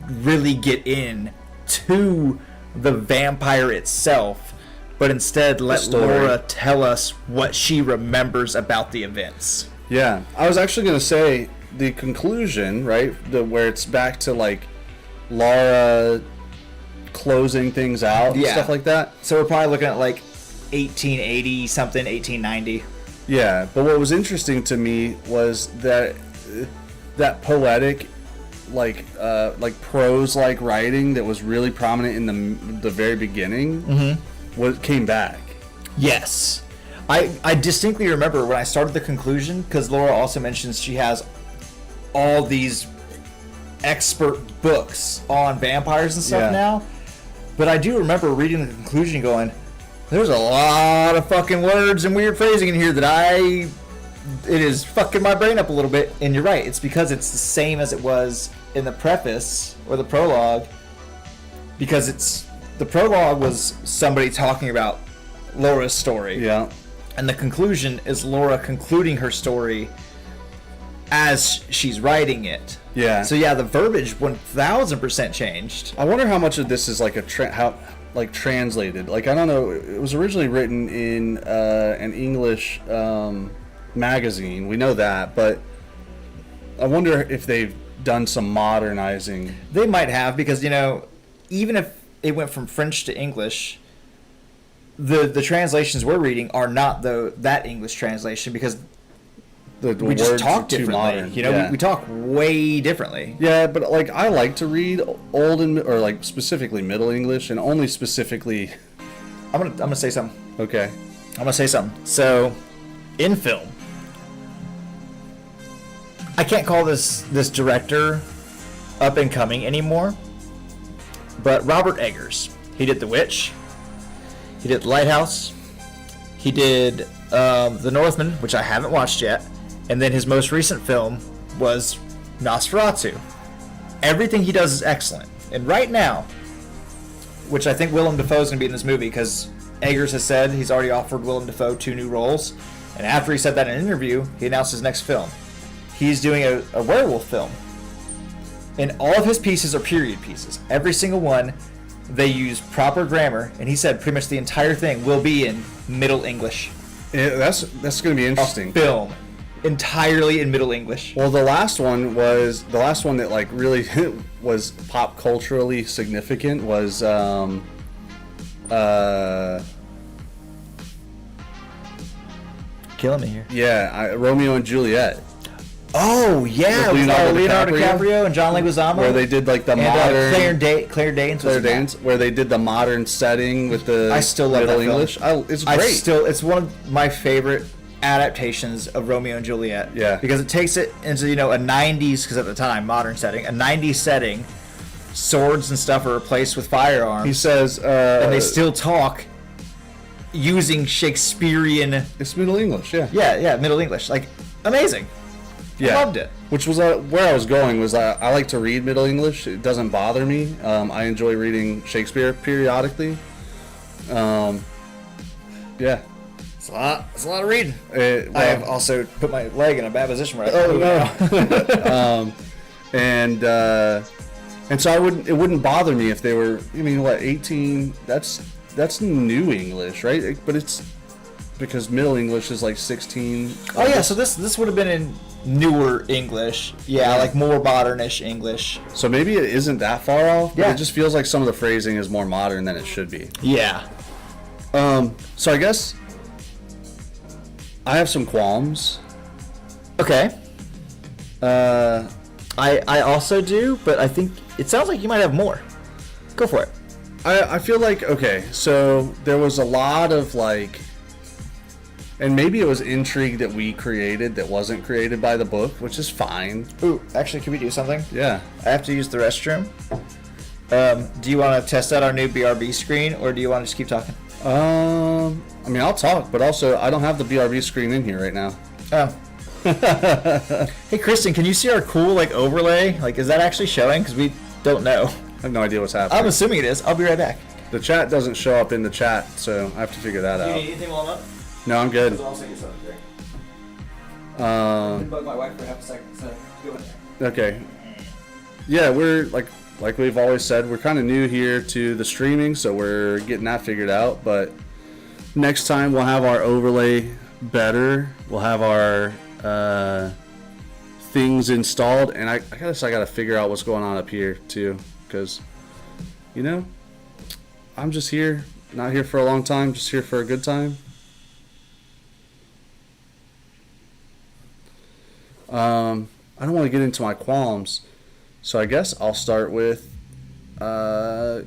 really get in to the vampire itself, but instead let Laura tell us what she remembers about the events. Yeah, I was actually going to say the conclusion, right? Where it's back to Laura closing things out and stuff like that. So we're probably looking at 1880 something, 1890. Yeah, but what was interesting to me was that poetic, prose writing that was really prominent in the very beginning, came back. Yes. I distinctly remember when I started the conclusion, because Laura also mentions she has all these expert books on vampires and stuff now. But I do remember reading the conclusion going, there's a lot of fucking words and weird phrasing in here that it is fucking my brain up a little bit. And you're right, it's because it's the same as it was in the preface or the prologue, because the prologue was somebody talking about Laura's story. Yeah. And the conclusion is Laura concluding her story as she's writing it. Yeah. So yeah, the verbiage 1000% changed. I wonder how much of this is translated. I don't know. It was originally written in an English magazine. We know that, but I wonder if they've done some modernizing. They might have, because even if it went from French to English, the translations we're reading are not that English translation, because The we just words talk are too differently. modern. We talk way differently. Yeah, but like I like to read old or like specifically Middle English, and only specifically. I'm gonna say something. Okay. I'm gonna say something. So, in film, I can't call this director up and coming anymore, but Robert Eggers. He did The Witch. He did The Lighthouse. He did The Northman, which I haven't watched yet, and then his most recent film was Nosferatu. Everything he does is excellent, and right now, which I think Willem Dafoe is going to be in this movie, because Eggers has said he's already offered Willem Dafoe 2 new roles, and after he said that in an interview, he announced his next film. He's doing a werewolf film, and all of his pieces are period pieces. Every single one, they use proper grammar, and he said pretty much the entire thing will be in Middle English. Yeah, that's going to be interesting. A film entirely in Middle English. Well, the last one that like really was pop culturally significant was Killing me here. yeah, Romeo and Juliet. Oh yeah, With Leonardo DiCaprio and John Leguizamo, where they did like the and modern Claire Danes. Claire Danes, where they did the modern setting with the I still love Middle that film. English. It's great. It's one of my favorite adaptations of Romeo and Juliet. Yeah. Because it takes it into a 90s, because at the time modern setting, a 90s setting, swords and stuff are replaced with firearms. He says, and they still talk using Shakespearean. It's Middle English. Yeah. Yeah, Middle English. Like, amazing. Yeah. I loved it. Which was where I was going. Was I like to read Middle English. It doesn't bother me. I enjoy reading Shakespeare periodically. Yeah. It's a lot of reading. Well, I have also put my leg in a bad position right now. Oh no. And so it wouldn't bother me if they were. 18. That's New English, right? But it's because Middle English is like 16. Oh yeah, so this would have been in newer English. Yeah, like more modernish English. So maybe it isn't that far off, but Yeah. it just feels like some of the phrasing is more modern than it should be. Yeah. So I guess I have some qualms. Okay. I also do, but I think it sounds like you might have more. Go for it. I feel like, okay, so there was a lot of like, and maybe it was intrigue that we created that wasn't created by the book, which is fine. Ooh, actually, can we do something? Yeah. I have to use the restroom. Do you want to test out our new BRB screen, or do you want to just keep talking? I'll talk, but also I don't have the BRB screen in here right now. Oh. Hey, Kristen, can you see our cool overlay? Is that actually showing? Because we don't know. I have no idea what's happening. I'm assuming it is. I'll be right back. The chat doesn't show up in the chat, so I have to figure that out. anything while I'm up? No, I'm good. I'll send you something to drink. Bug my wife for half a second, so go in there. Okay. Yeah, we're like we've always said, we're kind of new here to the streaming, so we're getting that figured out. But next time we'll have our overlay better. We'll have our things installed, and I guess I got to figure out what's going on up here too, because I'm just here, not here for a long time, just here for a good time. I don't want to get into my qualms, so I guess I'll start with how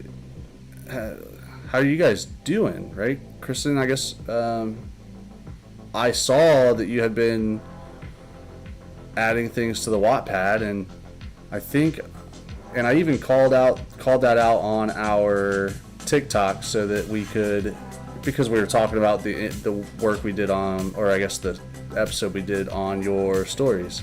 are you guys doing, right? Kristen, I guess I saw that you had been adding things to the Wattpad, and I think, and I even called that out on our TikTok so that we could, because we were talking about the work we did on, or I guess the episode we did on your stories.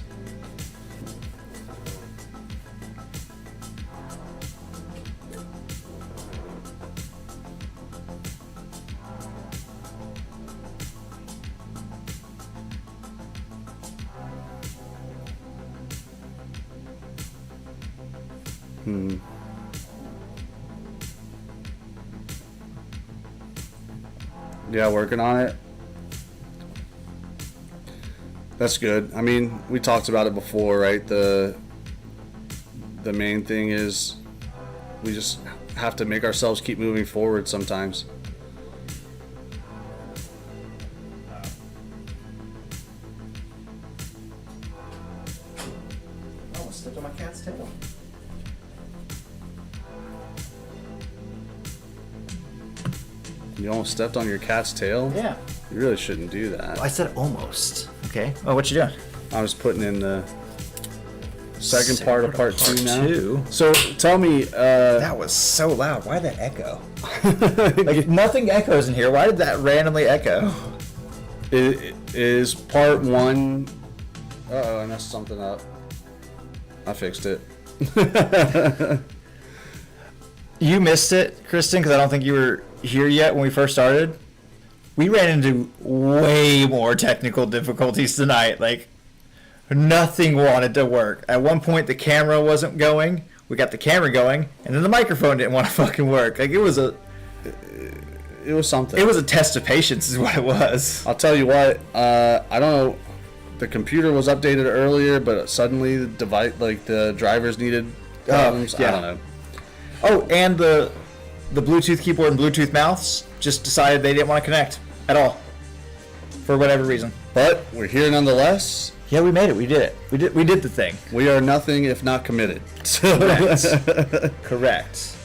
Yeah, working on it. That's good. I mean, we talked about it before, right? The main thing is we just have to make ourselves keep moving forward sometimes. I almost stepped on my cat's tail. You almost stepped on your cat's tail? Yeah. You really shouldn't do that. I said almost. Okay. Oh, what you doing? I was putting in the second part of part two now. Two? So tell me, That was so loud. Why that echo? Like nothing echoes in here. Why did that randomly echo? is part one. Uh-oh, I messed something up. I fixed it. You missed it, Kristen, because I don't think you were here yet when we first started. We ran into way more technical difficulties tonight. Like, nothing wanted to work. At one point, the camera wasn't going. We got the camera going, and then the microphone didn't want to fucking work. Like, it was something. It was a test of patience is what it was. I'll tell you what, I don't know, the computer was updated earlier, but suddenly the device, like the drivers needed problems. Yeah. I don't know. Oh, and the Bluetooth keyboard and Bluetooth mouse just decided they didn't want to connect at all. For whatever reason. But we're here nonetheless. Yeah, we made it. We did it. We did the thing. We are nothing if not committed. Correct. Correct.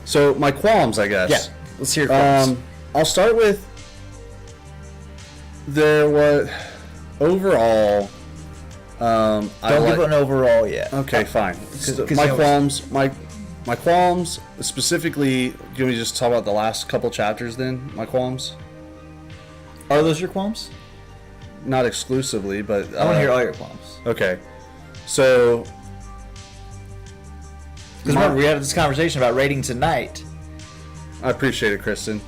So my qualms, I guess. Yeah. Let's hear your qualms. I'll start with there was overall. Don't give an overall yet. Okay, fine. Cause My qualms specifically. Do you want me to just talk about the last couple chapters then? My qualms. Are those your qualms? Not exclusively, but I want to hear all your qualms. Okay, so because remember we had this conversation about rating tonight. I appreciate it, Kristen.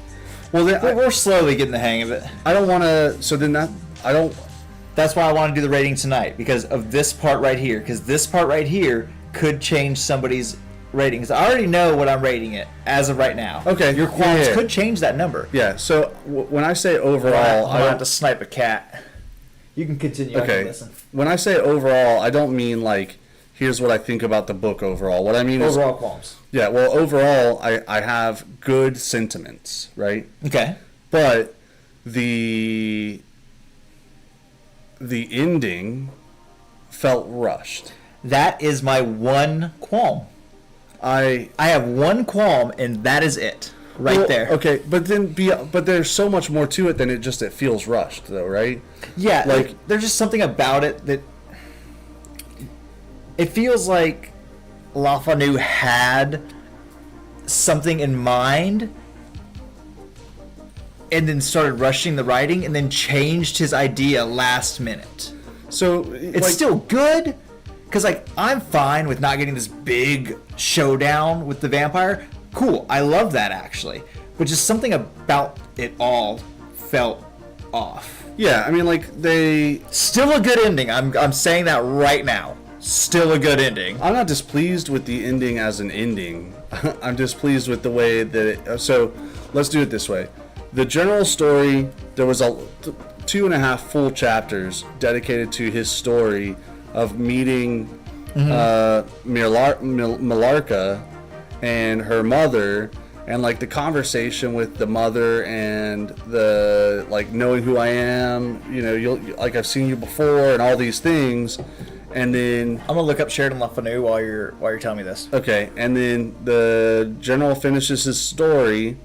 Well, then we're slowly getting the hang of it. I don't want to. So then I don't. That's why I want to do the rating tonight because of this part right here. Because this part right here could change somebody's ratings. I already know what I'm rating it as of right now. Okay, your qualms could change that number. Yeah. So when I say overall, I don't have to snipe a cat. You can continue. Okay. I can listen. When I say overall, I don't mean like here's what I think about the book overall. What I mean is overall qualms. Yeah. Well, overall, I have good sentiments, right? Okay. But the ending felt rushed. That is my one qualm. I have one qualm, and that is it, right there. Okay, but there's so much more to it than it feels rushed, though, right? Yeah, like there's just something about it that it feels like LaFanu had something in mind, and then started rushing the writing, and then changed his idea last minute. So it's still good. Because, I'm fine with not getting this big showdown with the vampire. Cool. I love that, actually. But just something about it all felt off. Yeah, I mean, they... Still a good ending. I'm saying that right now. Still a good ending. I'm not displeased with the ending as an ending. I'm displeased with the way that it... So, let's do it this way. The general story, there was 2.5 full chapters dedicated to his story of meeting Millarca and her mother, and the conversation with the mother and the knowing who I am, you'll I've seen you before and all these things, and then I'm gonna look up Sheridan LaFanu while you're telling me this. Okay, and then the general finishes his story.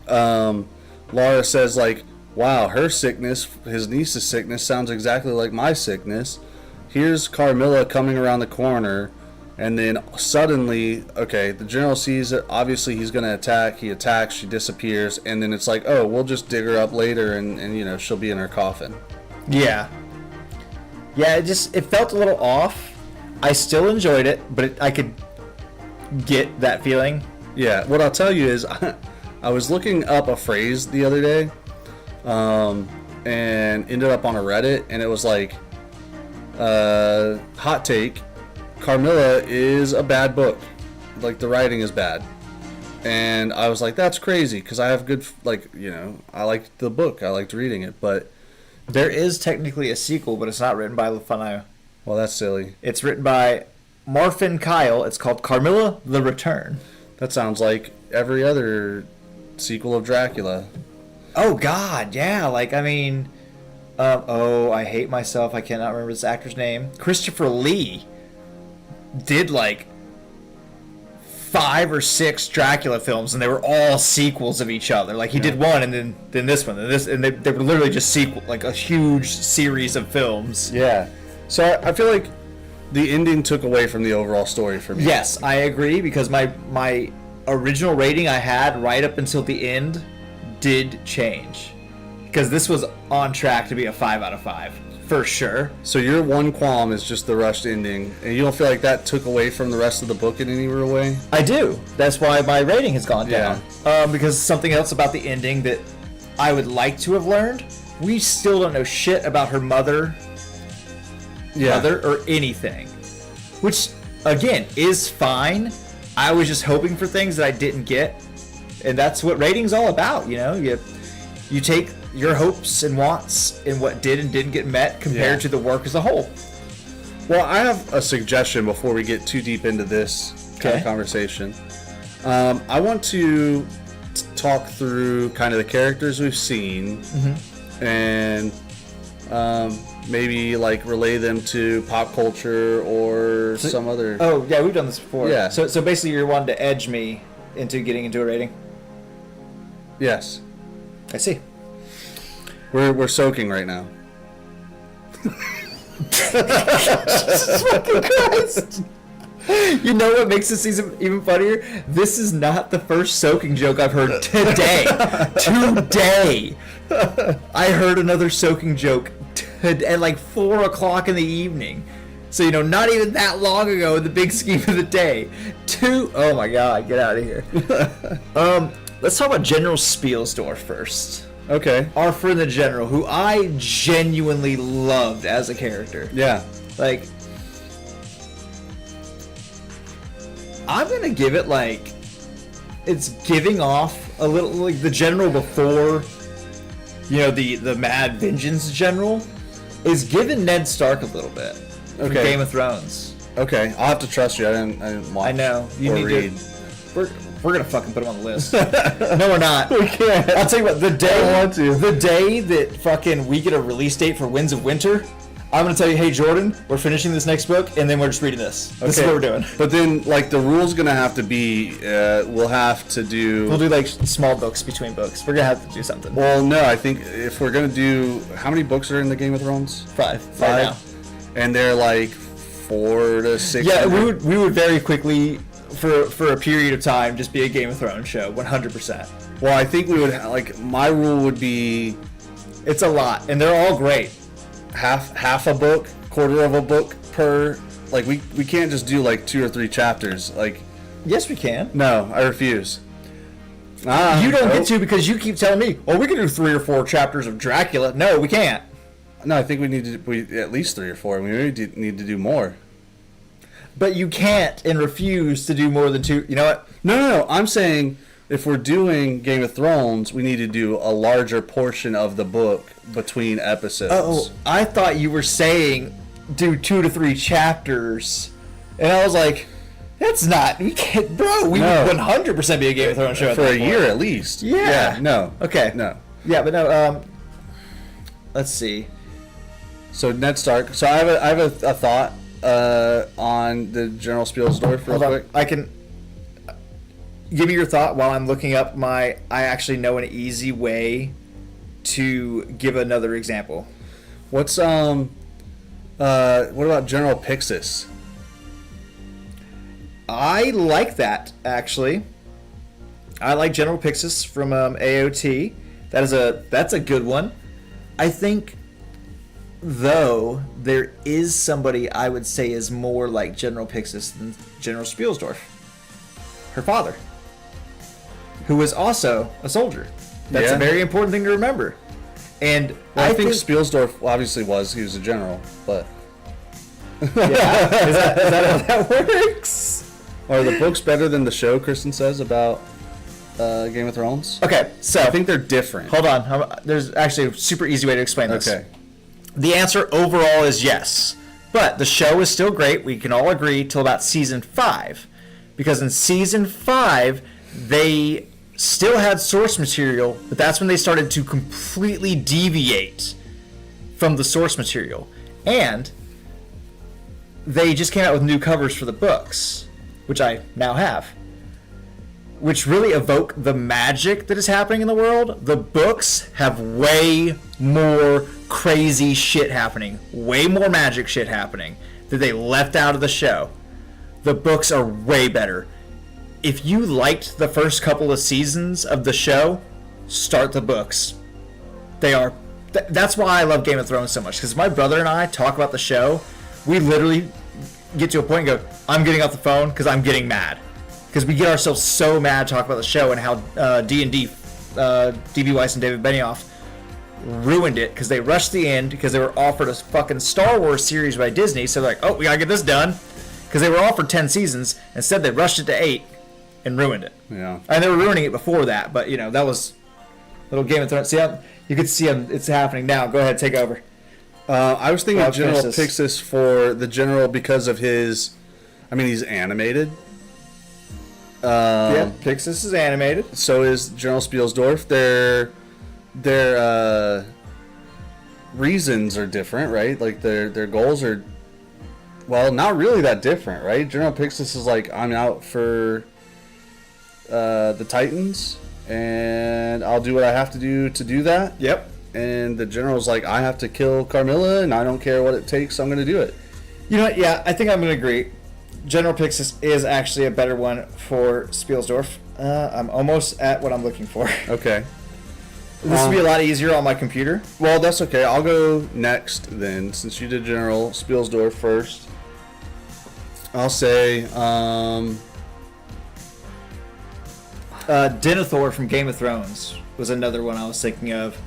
Laura says wow, her sickness, his niece's sickness, sounds exactly like my sickness. Here's Carmilla coming around the corner, and then suddenly, okay, the general sees it. Obviously, he's going to attack. He attacks. She disappears, and then it's oh, we'll just dig her up later, and she'll be in her coffin. Yeah. Yeah, it felt a little off. I still enjoyed it, but I could get that feeling. Yeah, what I'll tell you is, I was looking up a phrase the other day, and ended up on a Reddit, and it was hot take, Carmilla is a bad book. The writing is bad. And I was that's crazy, because I have good, I liked the book. I liked reading it. But There is technically a sequel, but it's not written by Lefano. Well, that's silly. It's written by Marfin Kyle. It's called Carmilla: The Return. That sounds like every other sequel of Dracula. Oh God, yeah. Like I mean, I hate myself. I cannot remember this actor's name. Christopher Lee did like 5 or 6 Dracula films, and they were all sequels of each other. Like he did one, and then this one, and this, and they were literally just sequel, like a huge series of films. Yeah. So I feel like the ending took away from the overall story for me. Yes, I agree, because my original rating I had right up until the end did change, because this was on track to be a 5 out of 5 for sure. So your one qualm is just the rushed ending, and you don't feel like that took away from the rest of the book in any real way? I do. That's why my rating has gone down. Because something else about the ending that I would like to have learned, we still don't know shit about her mother or anything, which again is fine. I was just hoping for things that I didn't get, and that's what rating's all about. You know, you take your hopes and wants and what did and didn't get met compared to the work as a whole. Well, I have a suggestion before we get too deep into this kind of conversation. I want to talk through kind of the characters we've seen, and maybe like relay them to pop culture or some other. Oh yeah, we've done this before. Yeah. So basically, you're wanting to edge me into getting into a rating. Yes. I see. We're soaking right now. Jesus fucking Christ! You know what makes this even funnier? This is not the first soaking joke I've heard today. Today, I heard another soaking joke at like 4 o'clock in the evening. So you know, not even that long ago in the big scheme of the day. Oh my God, get out of here. Let's talk about General Spielsdorf first. Okay. Our friend the General, who I genuinely loved as a character. Yeah. Like, I'm gonna give it like, it's giving off a little like the General before, you know, the Mad Vengeance General is giving Ned Stark a little bit. From Game of Thrones. Okay, I'll have to trust you. I didn't watch. I know. You or need read. We're gonna fucking put him on the list. No, we're not. We can't. I'll tell you what. I want to. The day that fucking we get a release date for Winds of Winter, I'm gonna tell you, hey Jordan, we're finishing this next book, and then we're just reading this. This is what we're doing. But then, like, the rule's gonna have to be, we'll have to do. We'll do like small books between books. We're gonna have to do something. Well, no, I think if we're gonna do, how many books are in the Game of Thrones? 5 right now. And they're like 4 to 6. Yeah, we would very quickly, for a period of time, just be a Game of Thrones show, 100%. Well, I think we would like, my rule would be, it's a lot, and they're all great. half a book, quarter of a book per. Like we can't just do like 2 or 3 chapters. Like, Yes, we can. no, I refuse. You don't get to, because you keep telling me, "Oh, we can do 3 or 4 chapters of Dracula." No, we can't. No, I think we need to at least 3 or 4. We need to do more. But you can't and refuse to do more than 2. You know what? No. I'm saying if we're doing Game of Thrones, we need to do a larger portion of the book between episodes. Oh, I thought you were saying do 2 to 3 chapters, and I was like, that's not. We can't, bro. We No. would 100% be a Game of Thrones show for a year at least. Yeah. No. Okay. No. Yeah, but no. Let's see. So Ned Stark. So I have a thought on the General Spielsdorf real Hold on. quick. I can give me your thought while I'm looking up I actually know an easy way to give another example. What's what about General Pixis? I like that, actually. I like General Pixis from AOT. That's a good one. I think, though, there is somebody I would say is more like General Pixis than General Spielsdorf. Her father, who was also a soldier. That's a very important thing to remember. And Well, I think Spielsdorf obviously he was a general, but yeah, is that how that works? are the books better than the show? Kristen says about Game of Thrones. Okay, so I think they're different. hold on. There's actually a super easy way to explain this. Okay. The answer overall is yes. But the show is still great. We can all agree till about season 5. Because in season 5, they still had source material, but that's when they started to completely deviate from the source material. And they just came out with new covers for the books, which I now have, which really evoke the magic that is happening in the world. The books have way more crazy shit happening, way more magic shit happening that they left out of the show. The books are way better. If you liked the first couple of seasons of the show, start the books. They are... That's why I love Game of Thrones so much, because my brother and I talk about the show. We literally get to a point and go, I'm getting off the phone because I'm getting mad. Because we get ourselves so mad talking about the show and how D&D, D.B. Weiss and David Benioff ruined it because they rushed the end because they were offered a fucking Star Wars series by Disney. So they're like, oh, we gotta get this done. Because they were offered 10 seasons. Instead, they rushed it to 8 and ruined it. Yeah. And they were ruining it before that, but, you know, that was little Game of Thrones. See how you could see it's happening now. Go ahead, take over. I was thinking General Pixis for the General because of his... I mean, he's animated. Yeah, Pixis is animated. So is General Spielsdorf. Their reasons are different, right? Like, their goals are... Well, not really that different, right? General Pixis is like, I'm out for the Titans, and I'll do what I have to do that. Yep. And the General's like, I have to kill Carmilla, and I don't care what it takes, I'm going to do it. You know what? Yeah, I think I'm going to agree. General Pixis is actually a better one for Spielsdorf. I'm almost at what I'm looking for. Okay. This would be a lot easier on my computer. Well, that's okay. I'll go next then, since you did General Spielsdorf first. I'll say, Denethor from Game of Thrones was another one I was thinking of.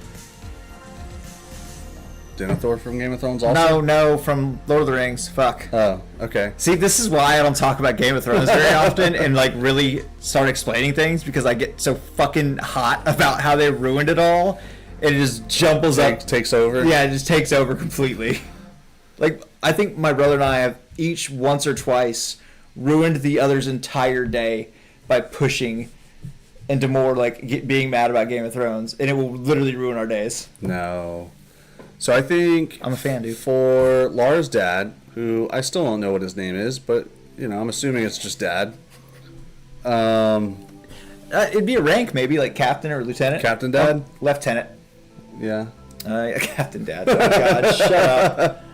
Denethor from Game of Thrones also? No, from Lord of the Rings. Fuck. Oh, okay. See, this is why I don't talk about Game of Thrones very often and, like, really start explaining things, because I get so fucking hot about how they ruined it all. And it just jumbles up. Takes over? Yeah, it just takes over completely. Like, I think my brother and I have each once or twice ruined the other's entire day by pushing into more, like, being mad about Game of Thrones. And it will literally ruin our days. No. So I think... I'm a fan, dude. For Lara's dad, who I still don't know what his name is, but, you know, I'm assuming it's just dad. It'd be a rank, maybe, like Captain or Lieutenant. Captain Dad? Oh, Lieutenant. Yeah. Captain Dad. Oh, God, shut up.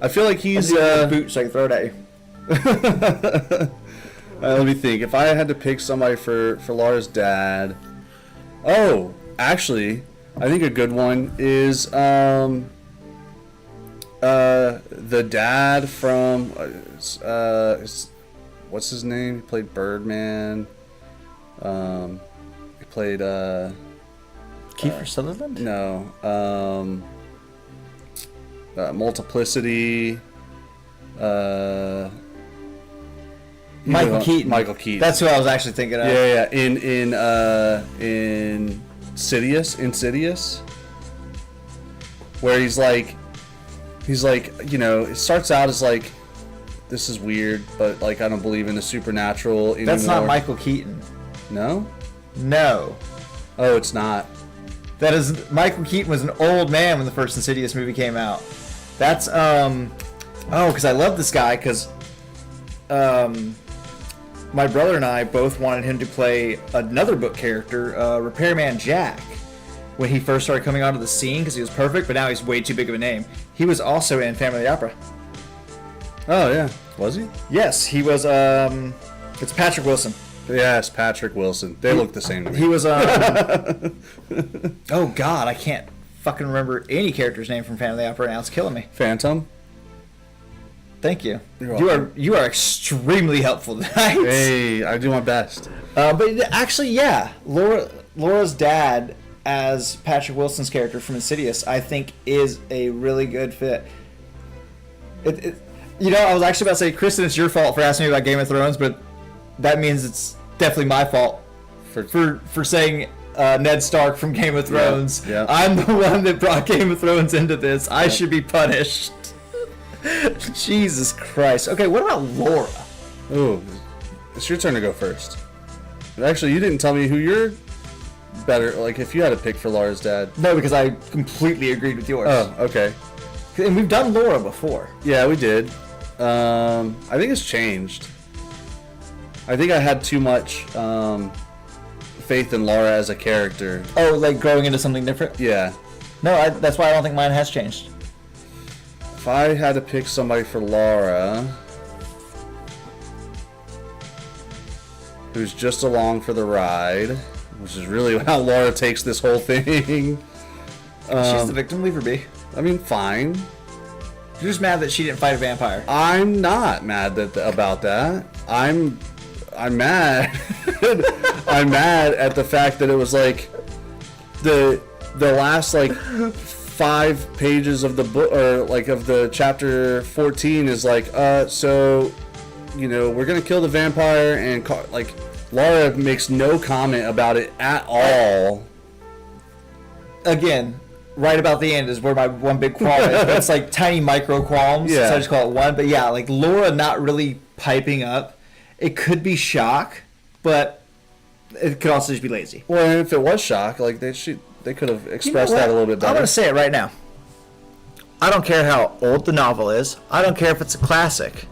I feel like he's... boot so I can throw it at you. Let me think. If I had to pick somebody for Lara's dad... Oh, actually... I think a good one is the dad from what's his name? He played Birdman. He played Kiefer Sutherland? No. Multiplicity. Michael Keaton. Michael Keaton. That's who I was actually thinking of. Yeah. In Insidious, where he's like, you know, it starts out as like, this is weird, but like, I don't believe in the supernatural anymore. That's not Michael Keaton. No? No. Oh, it's not. That is, Michael Keaton was an old man when the first Insidious movie came out. That's, because I love this guy, because, my brother and I both wanted him to play another book character, Repairman Jack, when he first started coming onto the scene, because he was perfect, but now he's way too big of a name. He was also in Phantom of the Opera. Oh, yeah. Was he? Yes, he was, it's Patrick Wilson. Yes, Patrick Wilson. They look the same to me. He was, oh God, I can't fucking remember any character's name from Phantom of the Opera now. It's killing me. Phantom? Thank you. You're You are extremely helpful tonight. Hey, I do my best. But actually, yeah, Laura's dad as Patrick Wilson's character from Insidious, I think, is a really good fit. You know, I was actually about to say, Kristen, it's your fault for asking me about Game of Thrones, but that means it's definitely my fault for saying Ned Stark from Game of Thrones. Yeah. I'm the one that brought Game of Thrones into this. I should be punished. Jesus Christ. Okay, what about Laura? Ooh, it's your turn to go first. Actually, you didn't tell me who you're better, like if you had a pick for Laura's dad. No, because I completely agreed with yours. Oh, okay. And we've done Laura before. Yeah, we did. I think it's changed. I think I had too much faith in Laura as a character. Oh, like growing into something different? Yeah. No, that's why I don't think mine has changed. If I had to pick somebody for Laura who's just along for the ride, which is really how Laura takes this whole thing. She's the victim, leave her be. I mean, fine. You're just mad that she didn't fight a vampire. I'm not mad about that. I'm mad. I'm mad at the fact that it was like the last like 5 pages of the book, or like of the chapter 14 is like so you know, we're gonna kill the vampire, and like Laura makes no comment about it at all. Again, right about the end is where my one big qualm is. But it's like tiny micro qualms, Yeah. so I just call it one. But yeah, like Laura not really piping up. It could be shock, but it could also just be lazy. Well, and if it was shock, like they could have expressed that a little bit better. I'm gonna say it right now. I don't care how old the novel is. I don't care if it's a classic.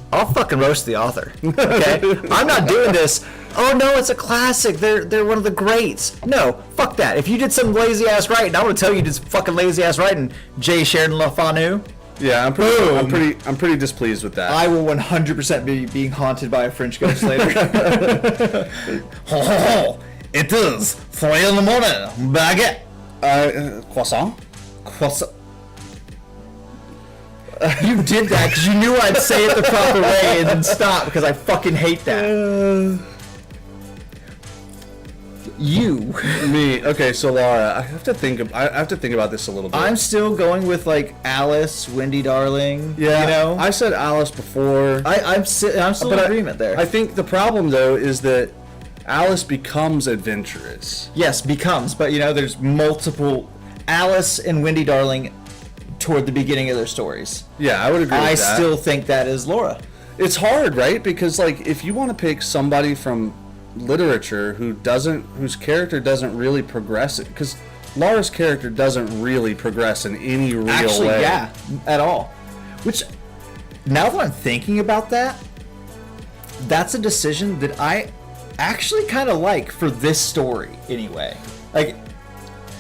I'll fucking roast the author. Okay? I'm not doing this. Oh no, it's a classic. They're one of the greats. No, fuck that. If you did some lazy ass writing, I'm gonna tell you did some fucking lazy ass writing, J. Sheridan Le Fanu. Yeah, I'm pretty displeased with that. I will 100% be being haunted by a French ghost later. Ho, ho, ho. It is 3 in the morning. Baguette. Croissant? Croissant. You did that because you knew I'd say it the proper way and then stop because I fucking hate that. You. Me. Okay, so Laura, I have to think about this a little bit. I'm still going with like Alice, Wendy Darling. Yeah, you know. I said Alice before. I'm still in agreement there. I think the problem though is that Alice becomes adventurous. Yes, becomes, but you know, there's multiple Alice and Wendy Darling toward the beginning of their stories. Yeah, I would agree with that. I still think that is Laura. It's hard, right? Because like if you want to pick somebody from literature whose character doesn't really progress, because Laura's character doesn't really progress in any real way. Yeah, at all. Which, now that I'm thinking about that, that's a decision that I actually kind of like for this story anyway. Like,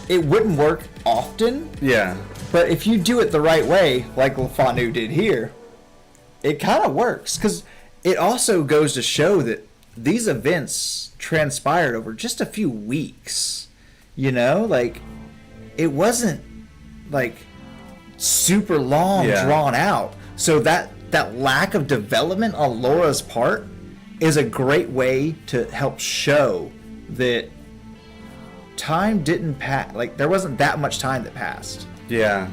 it wouldn't work often. Yeah. But if you do it the right way, like Le Fanu did here, it kind of works. Because it also goes to show that these events transpired over just a few weeks. You know? Like, it wasn't, like, super long, drawn out. So that lack of development on Laura's part is a great way to help show that time didn't pass. Like, there wasn't that much time that passed. Yeah.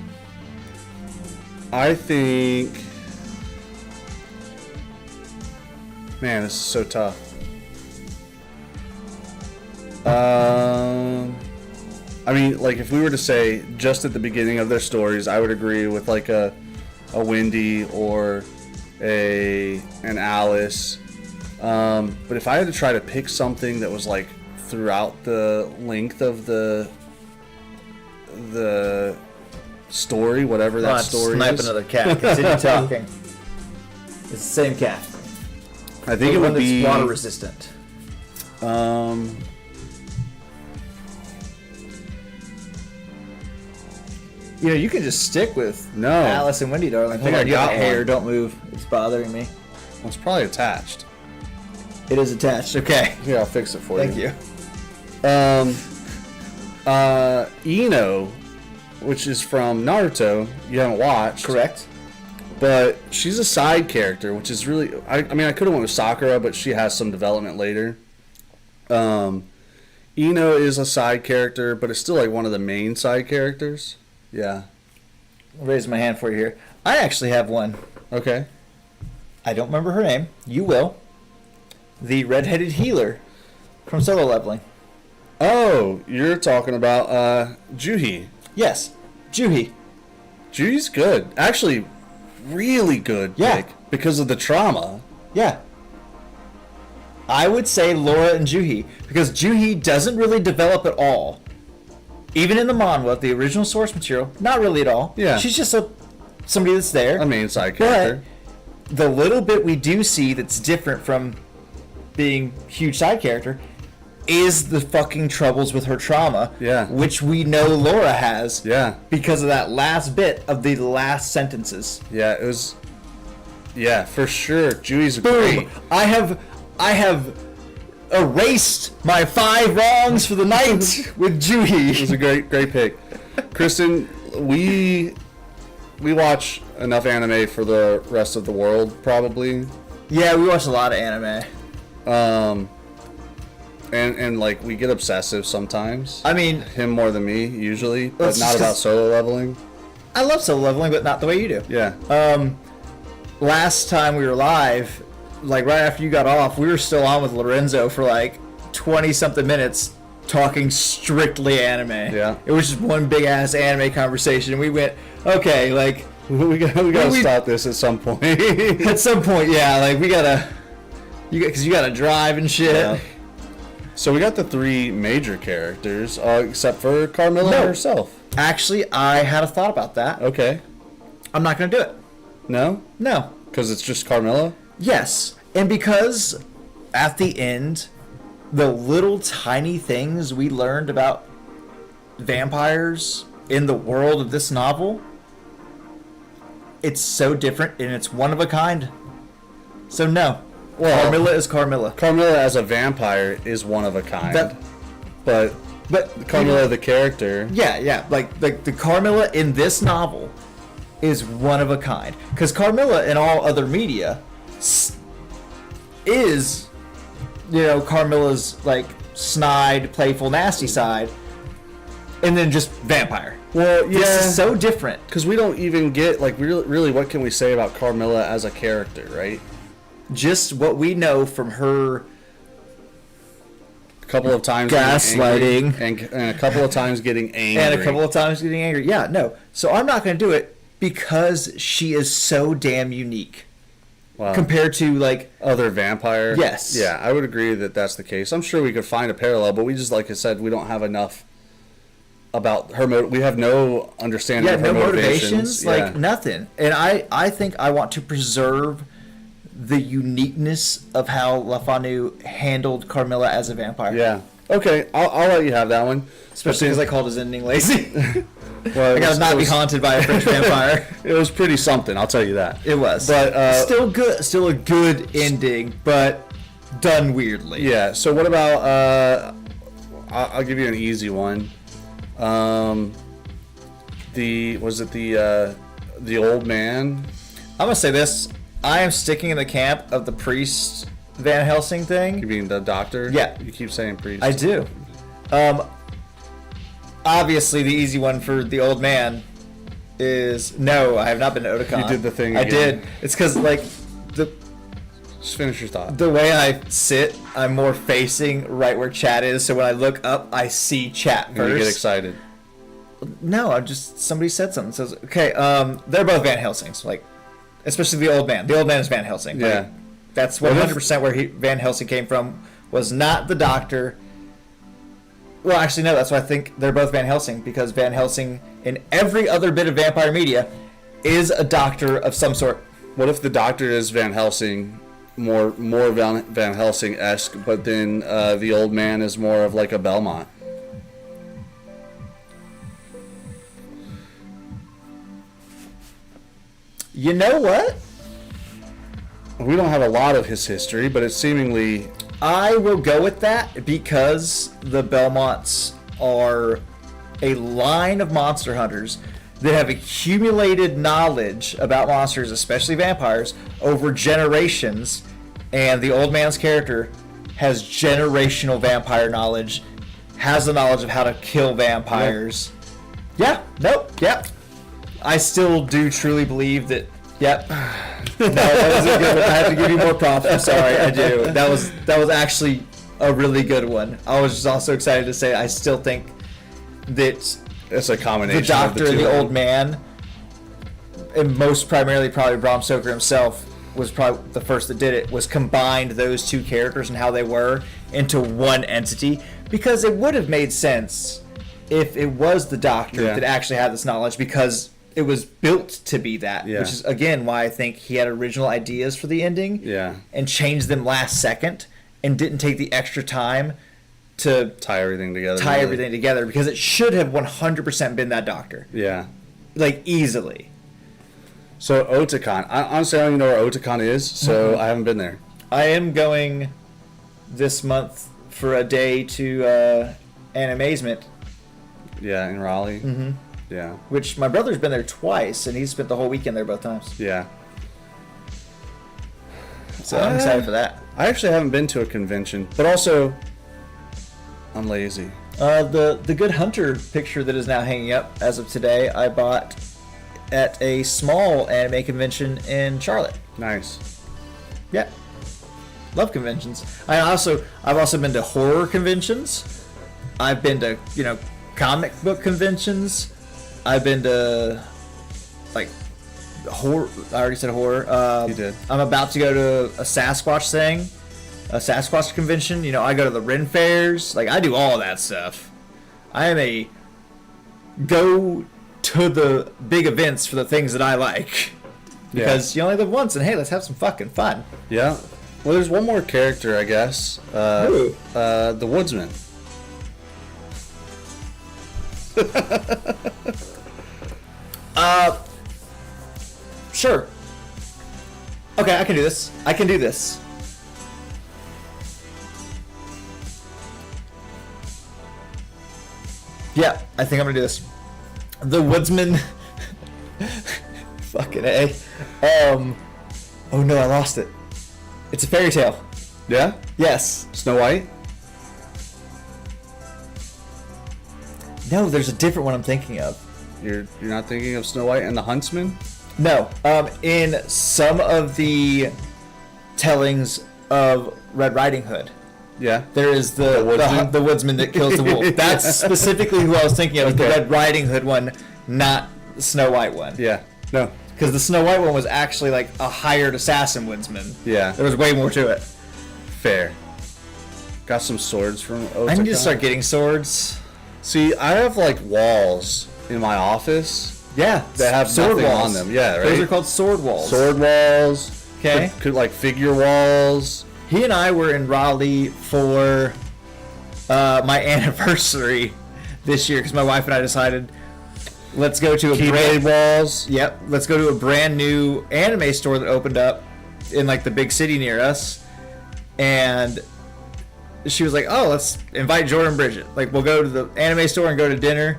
I think... Man, this is so tough. I mean, like, if we were to say just at the beginning of their stories, I would agree with, like, a Wendy or an Alice. But if I had to try to pick something that was, like, throughout the length of the story, whatever that story snipe is. Another cat. Continue talking. It's the same cat. I think it would be water resistant. You know, you can just stick with Alice and Wendy, darling. I think I got hair. one. Don't move. It's bothering me. Well, it's probably attached. It is attached. Okay. Here, I'll fix it for Thank you. you. Ino, which is from Naruto, you haven't watched. Correct. But she's a side character, which is really... I mean, I could have went with Sakura, but she has some development later. Ino is a side character, but it's still like one of the main side characters. Yeah. I'll raise my hand for you here. I actually have one. Okay. I don't remember her name. You will. The redheaded healer from Solo Leveling. Oh, you're talking about Juhi. Yes, Juhi. Juhi's good. Actually, really good pick because of the trauma. Yeah. I would say Laura and Juhi, because Juhi doesn't really develop at all. Even in the manhwa, the original source material, not really at all. Yeah. She's just somebody that's there. A main side character. But the little bit we do see that's different from being huge side character is the fucking troubles with her trauma. Yeah. Which we know Laura has. Yeah. Because of that last bit of the last sentences. Yeah, it was... Yeah, for sure. Juhi's great. I have erased my 5 wrongs for the night with Juhi. It was a great pick. Kristen, we watch enough anime for the rest of the world, probably. Yeah, we watch a lot of anime. And like, we get obsessive sometimes. I mean... Him more than me, usually, but It's not about solo leveling. I love solo leveling, but not the way you do. Yeah. Last time we were live, like right after you got off, we were still on with Lorenzo for like 20-something minutes talking strictly anime. Yeah. It was just one big-ass anime conversation, and we went, okay, like... we gotta stop this at some point. At some point, yeah, like, because you gotta drive and shit. Yeah. So we got the 3 major characters, except for Carmilla herself. Actually, I had a thought about that. Okay. I'm not gonna do it. No? No. Because it's just Carmilla? Yes, and because at the end, the little tiny things we learned about vampires in the world of this novel, it's so different and it's one of a kind. So no. Well, Carmilla is Carmilla. Carmilla as a vampire is one of a kind. But Carmilla the character... Yeah. Like the Carmilla in this novel is one of a kind. Because Carmilla in all other media is, Carmilla's like snide, playful, nasty side, and then just vampire. Well, yeah. This is so different. Because we don't even get, like, really, what can we say about Carmilla as a character, right? Just what we know from her a couple of times gaslighting and a couple of times getting angry. Yeah, no. So I'm not going to do it because she is so damn unique. Wow. Compared to, like... Other vampire? Yes. Yeah, I would agree that that's the case. I'm sure we could find a parallel, but we just, like I said, we don't have enough about her... we have no understanding of her motivations. Like, nothing. And I think I want to preserve the uniqueness of how LaFanu handled Carmilla as a vampire. Yeah. Okay, I'll let you have that one. Especially because I called his ending lazy. Well, I gotta not be haunted by a French vampire. It was pretty something, I'll tell you that. It was. But still good. Still a good ending, but done weirdly. Yeah. So what about? I'll give you an easy one. The old man? I'm gonna say this. I am sticking in the camp of the priest Van Helsing thing. You mean the doctor? Yeah. You keep saying priest. I do. Obviously, the easy one for the old man is no. I have not been to Otakon. You did the thing I again. did. It's because like Just finish your thought. the way I sit, I'm more facing right where chat is. So when I look up, I see chat And first. you get excited. No, I'm just somebody said something. Says okay. They're both Van Helsings. Like, especially the old man. The old man is Van Helsing. Yeah. Like, that's 100% where Van Helsing came from. Was not the doctor. Well, actually, no. That's why I think they're both Van Helsing, because Van Helsing, in every other bit of vampire media, is a doctor of some sort. What if the doctor is Van Helsing, more Van Helsing-esque, but then the old man is more of like a Belmont? You know what? We don't have a lot of his history, but it's seemingly... I will go with that because the Belmonts are a line of monster hunters that have accumulated knowledge about monsters, especially vampires, over generations, and the old man's character has generational vampire knowledge, has the knowledge of how to kill vampires. Yep. I still do truly believe that. Yep. No, that wasn't good. I have to give you more props. I'm sorry. I do. That was actually a really good one. I was just also excited to say I still think that It's a combination. the Doctor of and two. the Old Man, and most primarily probably Bram Stoker himself was probably the first that did it, was combined those two characters and how they were into one entity, because it would have made sense if it was the Doctor Yeah. that actually had this knowledge, because it was built to be that, Yeah. which is again why I think he had original ideas for the ending Yeah. and changed them last second and didn't take the extra time to Tie everything together. tie really. everything together, because it should have 100% been that Doctor, Yeah. like easily. So Otakon. Honestly, I don't even know where Otakon is, so I haven't been there. I am going this month for a day to Animazement, Yeah, in Raleigh. Mm-hmm. Yeah. which my brother's been there twice, and he's spent the whole weekend there both times. Yeah. So I'm excited for that. I actually haven't been to a convention, but also I'm lazy. The Good Hunter picture that is now hanging up as of today, I bought at a small anime convention in Charlotte. Nice. Yeah, love conventions. I've also been to horror conventions. I've been to comic book conventions. I've been to like horror. I already said horror. You did. I'm about to go to a Sasquatch thing, a Sasquatch convention. I go to the Ren fairs. Like I do all that stuff. I am a go to the big events for the things that I like. Because you only live once, and hey, let's have some fucking fun. Yeah. Well, there's one more character, I guess. Who? The Woodsman. Sure. Okay, I can do this. I can do this. Yeah, I think I'm gonna do this. The Woodsman. Fucking A. Oh no, I lost it. It's a fairy tale. Yeah? Yes. Snow White? No, there's a different one I'm thinking of. You're not thinking of Snow White and the Huntsman? No. In some of the tellings of Red Riding Hood, Yeah. there is the woodsman that kills the wolf. That's specifically who I was thinking of, the Okay. Red Riding Hood one, not the Snow White one. Yeah. No. Because the Snow White one was actually like a hired assassin woodsman. Yeah. There was way more to it. Fair. Got some swords from Otakon. I need to start getting swords. See, I have like walls in my office Yeah, that have sword nothing walls on them. Yeah, right? Those are called sword walls. Sword walls. Okay. Could like figure walls. He and I were in Raleigh for my anniversary this year because my wife and I decided let's go to a Keyblade walls. Yep, let's go to a brand new anime store that opened up in like the big city near us, and she was like, "Oh, let's invite Jordan and Bridget. Like, we'll go to the anime store and go to dinner."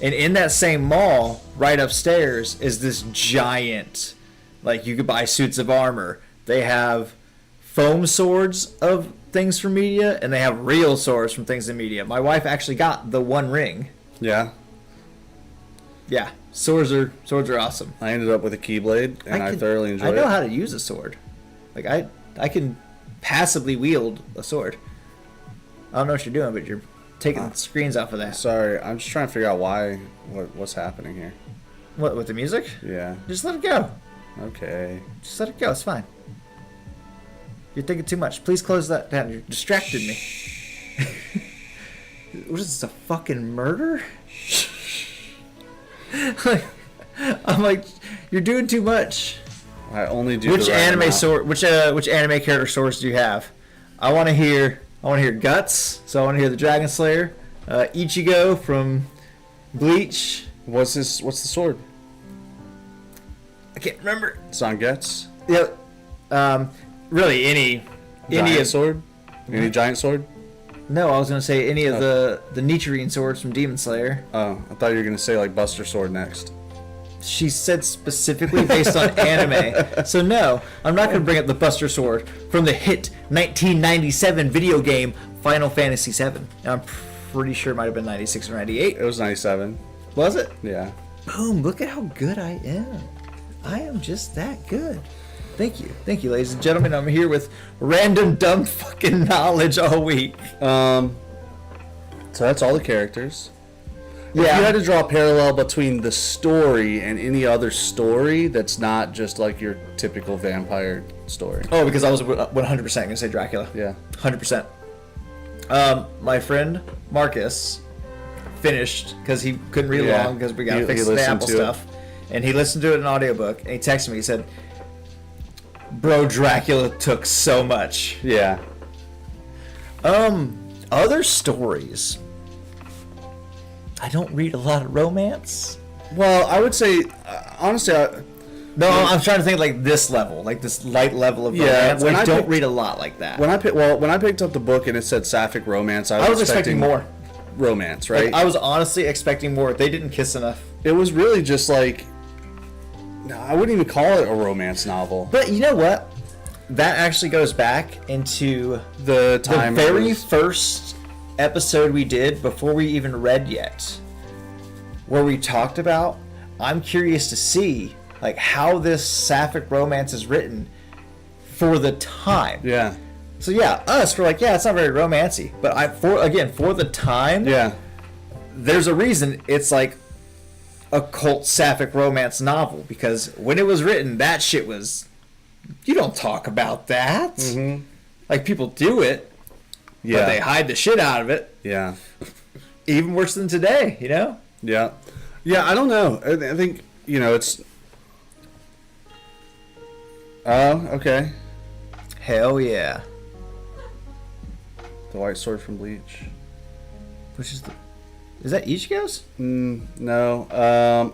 And in that same mall, right upstairs, is this giant, like, you could buy suits of armor. They have foam swords of things from media, and they have real swords from things in media. My wife actually got the One Ring. Yeah. Yeah, swords are awesome. I ended up with a Keyblade, and I thoroughly enjoyed it. I know how to use a sword. Like, I can passively wield a sword. I don't know what you're doing, but you're taking screens off of that. Sorry, I'm just trying to figure out what's happening here. What, with the music? Yeah. Just let it go. Okay. Just let it go. It's fine. You're thinking too much. Please close that down. You distracted me. What is this, a fucking murder? I'm like, you're doing too much. I only do. Which the right anime amount. sword? Which anime character swords do you have? I want to hear Guts. So I want to hear the Dragon Slayer, Ichigo from Bleach. What's the sword? I can't remember. Zangetsu? Yeah. Really, any Giant sword? Any giant sword? No, I was gonna say any of the Nichiren swords from Demon Slayer. Oh, I thought you were gonna say like Buster Sword next. She said specifically based on anime. So no, I'm not gonna bring up the Buster Sword from the hit 1997 video game Final Fantasy VII. And I'm pretty sure it might have been 96 or 98. It was 97. Was it? Yeah. Boom! Look at how good I am. I am just that good. Thank you, ladies and gentlemen. I'm here with random dumb fucking knowledge all week. So that's all the characters. If Yeah. you had to draw a parallel between the story and any other story that's not just like your typical vampire story. Oh, because I was 100% gonna say Dracula. Yeah. 100%. My friend Marcus finished because he couldn't read Yeah. along because we got to He fix the listened Apple to it. stuff, and he listened to it in an audiobook, and he texted me. He said, "Bro, Dracula took so much." Yeah. Other stories. I don't read a lot of romance. Well, I would say, honestly, No, I'm trying to think like this level, like this light level of Yeah, romance. when I I don't pick- read a lot like that. when I picked up the book and it said sapphic romance, I was expecting more. romance, right? Like, I was honestly expecting more. They didn't kiss enough. It was really just like, no, I wouldn't even call it a romance novel. But you know what? That actually goes back into The time the very it was- first episode we did before we even read yet, where we talked about, I'm curious to see like how this sapphic romance is written for the time. Yeah. So yeah, we're like, yeah, it's not very romancy, but for the time, Yeah. there's a reason it's like a cult sapphic romance novel, because when it was written, that shit was, you don't talk about that. Mm-hmm. Like, people do it, Yeah. but they hide the shit out of it. Yeah. Even worse than today, you know? Yeah. Yeah, I don't know. I think, it's... Oh, okay. Hell yeah. The White Sword from Bleach. Which is that Ichigo's? No.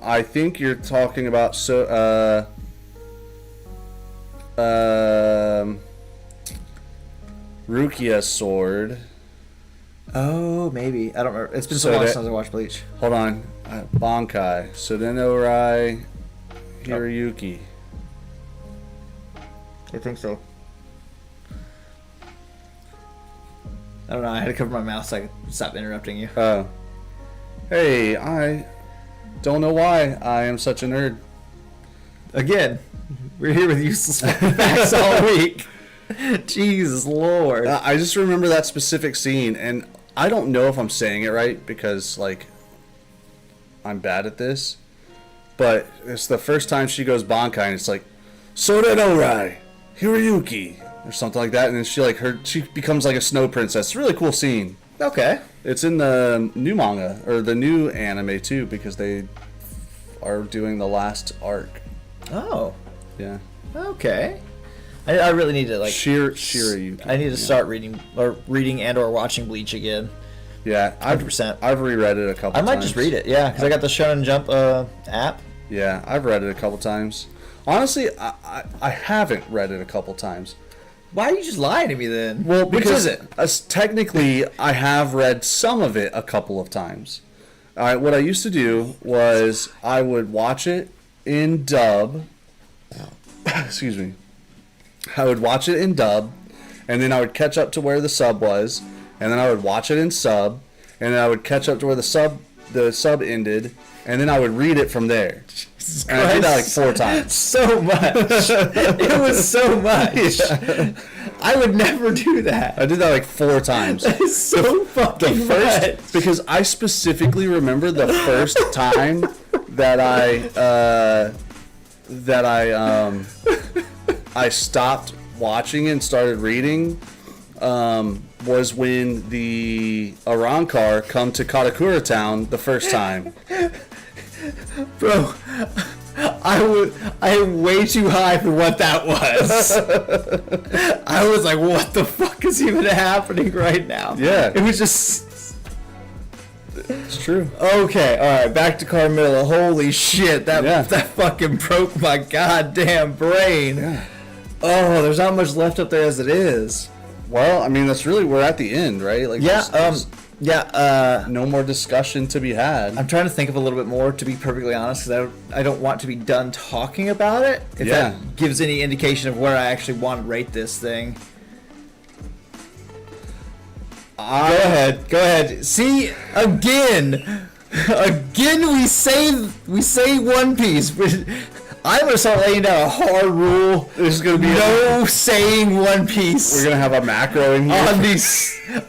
I think you're talking about Rukia's sword. Oh, maybe. I don't remember. It's been so So long that- since I watched Bleach. Hold on. Bankai. Sudeno Rai Hiroyuki. I think so. I don't know. I had to cover my mouth so I could stop interrupting you. Oh. Hey, I don't know why I am such a nerd. Again, we're here with useless facts all week. Jesus Lord. I just remember that specific scene, and I don't know if I'm saying it right because, like, I'm bad at this. But it's the first time she goes Bankai, and it's like, Sodeno Rai Hiroyuki, or something like that, and then she becomes like a snow princess. It's a really cool scene. Okay. It's in the new manga, or the new anime too, because they are doing the last arc. Oh. Yeah. Okay. I really need to like Shirayuki. I need to start reading and or watching Bleach again. Yeah, 100%. I've reread it a couple times. I might just read it, yeah, because I got the Shonen Jump app. Yeah, I've read it a couple times. Honestly, I haven't read it a couple times. Why are you just lying to me then? Well, which because is it? Technically, I have read some of it a couple of times. All right, what I used to do was I would watch it in dub. Excuse me. I would watch it in dub, and then I would catch up to where the sub was, and then I would watch it in sub, and then I would catch up to where the sub ended, and then I would read it from there. And I did that like 4 times. So much. It was so much. Yeah. I would never do that. I did that like 4 times. That is so fucking much. Because I specifically remember the first time that I stopped watching and started reading was when the Arankar come to Katakura Town the first time. Bro, I am way too high for what that was. I was like, what the fuck is even happening right now? Yeah. It was just... It's true. Okay, alright, back to Carmilla. Holy shit, Yeah. that fucking broke my goddamn brain. Yeah. Oh, there's not much left up there as it is. Well, I mean, we're at the end, right? Like, there's no more discussion to be had. I'm trying to think of a little bit more, to be perfectly honest, because I don't want to be done talking about it. If Yeah. that gives any indication of where I actually want to rate this thing. Go ahead. See, again we say One Piece. I'm gonna start laying down a hard rule. There's gonna be no saying One Piece. We're gonna have a macro in here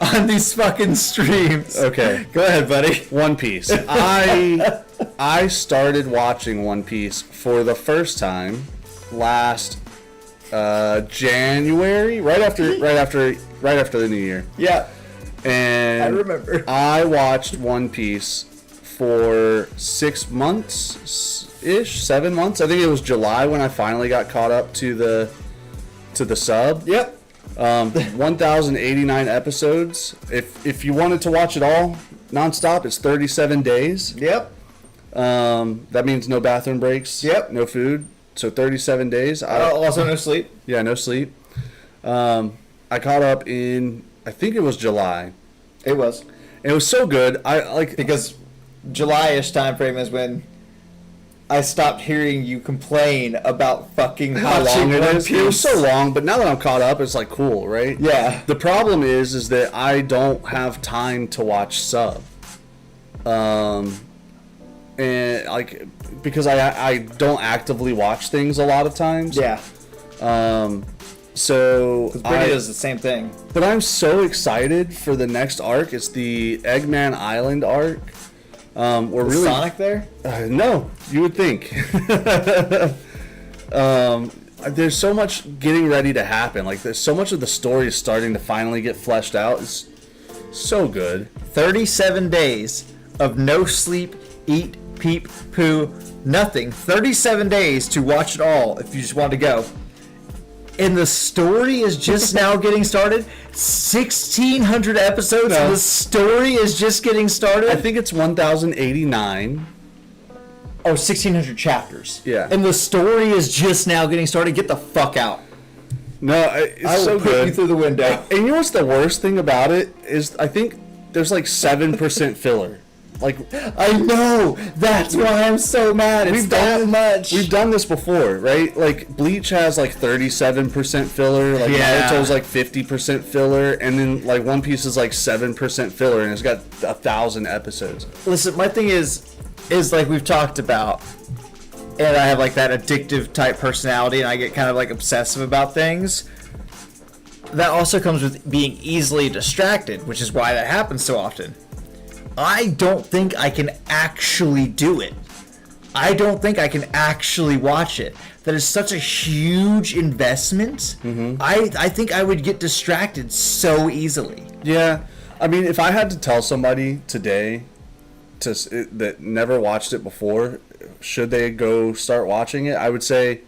on these fucking streams. Okay, go ahead, buddy. One Piece. I started watching One Piece for the first time last January, right after the New Year. Yeah, and I remember. I watched One Piece for 6 months ish, 7 months. I think it was July when I finally got caught up to the sub. Yep. 1,089 episodes. If you wanted to watch it all nonstop, it's 37 days. Yep. That means no bathroom breaks. Yep. No food. So 37 days. Also no sleep. Yeah, no sleep. I caught up in, I think it was July. It was. It was so good. Because July-ish time frame is when I stopped hearing you complain about fucking how long it is. Piece. It was so long, but now that I'm caught up, it's like cool, right? Yeah. The problem is that I don't have time to watch sub. And like because I don't actively watch things a lot of times. Yeah. So Brittany does the same thing. But I'm so excited for the next arc. It's the Eggman Island arc. We're really Sonic there? No, you would think. There's so much getting ready to happen. Like there's so much of the story is starting to finally get fleshed out. It's so good. 37 days of no sleep, eat, peep, poo, nothing. 37 days to watch it all if you just want to go. And the story is just now getting started. 1,600 episodes and the story is just getting started. I think it's 1,089. Oh, 1,600 chapters. Yeah. And the story is just now getting started. Get the fuck out. No, it's I will so put good. you through the window. And you know what's the worst thing about it is I think there's like 7% filler. Like I know. That's why I'm so mad. It's that much. We've done this before, right? Like Bleach has like 37% filler, like Naruto's like 50% filler, and then like One Piece is like 7% filler, and it's got 1,000 episodes. Listen, my thing is like we've talked about, and I have like that addictive type personality, and I get kind of like obsessive about things. That also comes with being easily distracted, which is why that happens so often. I don't think I can actually do it. I don't think I can actually watch it. That is such a huge investment. Mm-hmm. I think I would get distracted so easily. Yeah. I mean, if I had to tell somebody today that never watched it before, should they go start watching it, I would say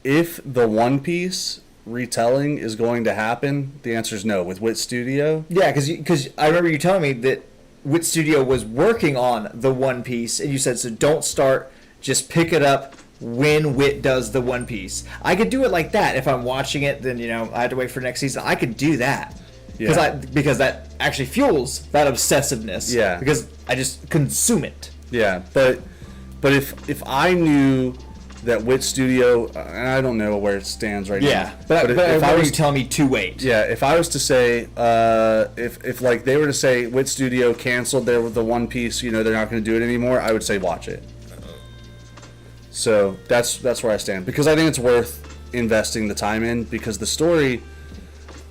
if the One Piece retelling is going to happen, the answer is no with Wit Studio. Yeah, because I remember you telling me that Wit Studio was working on the One Piece, and you said, so don't start, just pick it up when Wit does the One Piece. I could do it like that. If I'm watching it, then, I had to wait for next season. I could do that. Because that actually fuels that obsessiveness. Yeah. Because I just consume it. Yeah, but if I knew that Wit Studio, and I don't know where it stands right now. Yeah, but if I was you tell me to wait. Yeah, if I was to say, if like they were to say Wit Studio canceled the One Piece, they're not going to do it anymore, I would say watch it. So that's where I stand, because I think it's worth investing the time in, because the story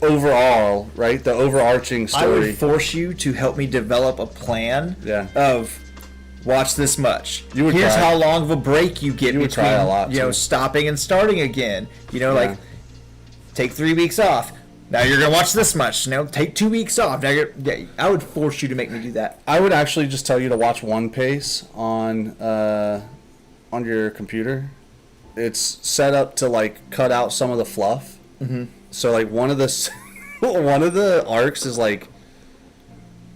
overall, right, the overarching story. I would force you to help me develop a plan. Yeah. Of watch this much. Here's try. How long of a break you get between try a lot, stopping and starting again. Like take 3 weeks off. Now you're gonna watch this much. Take 2 weeks off. Now I would force you to make me do that. I would actually just tell you to watch One Piece on your computer. It's set up to like cut out some of the fluff. Mm-hmm. So like one of the arcs is like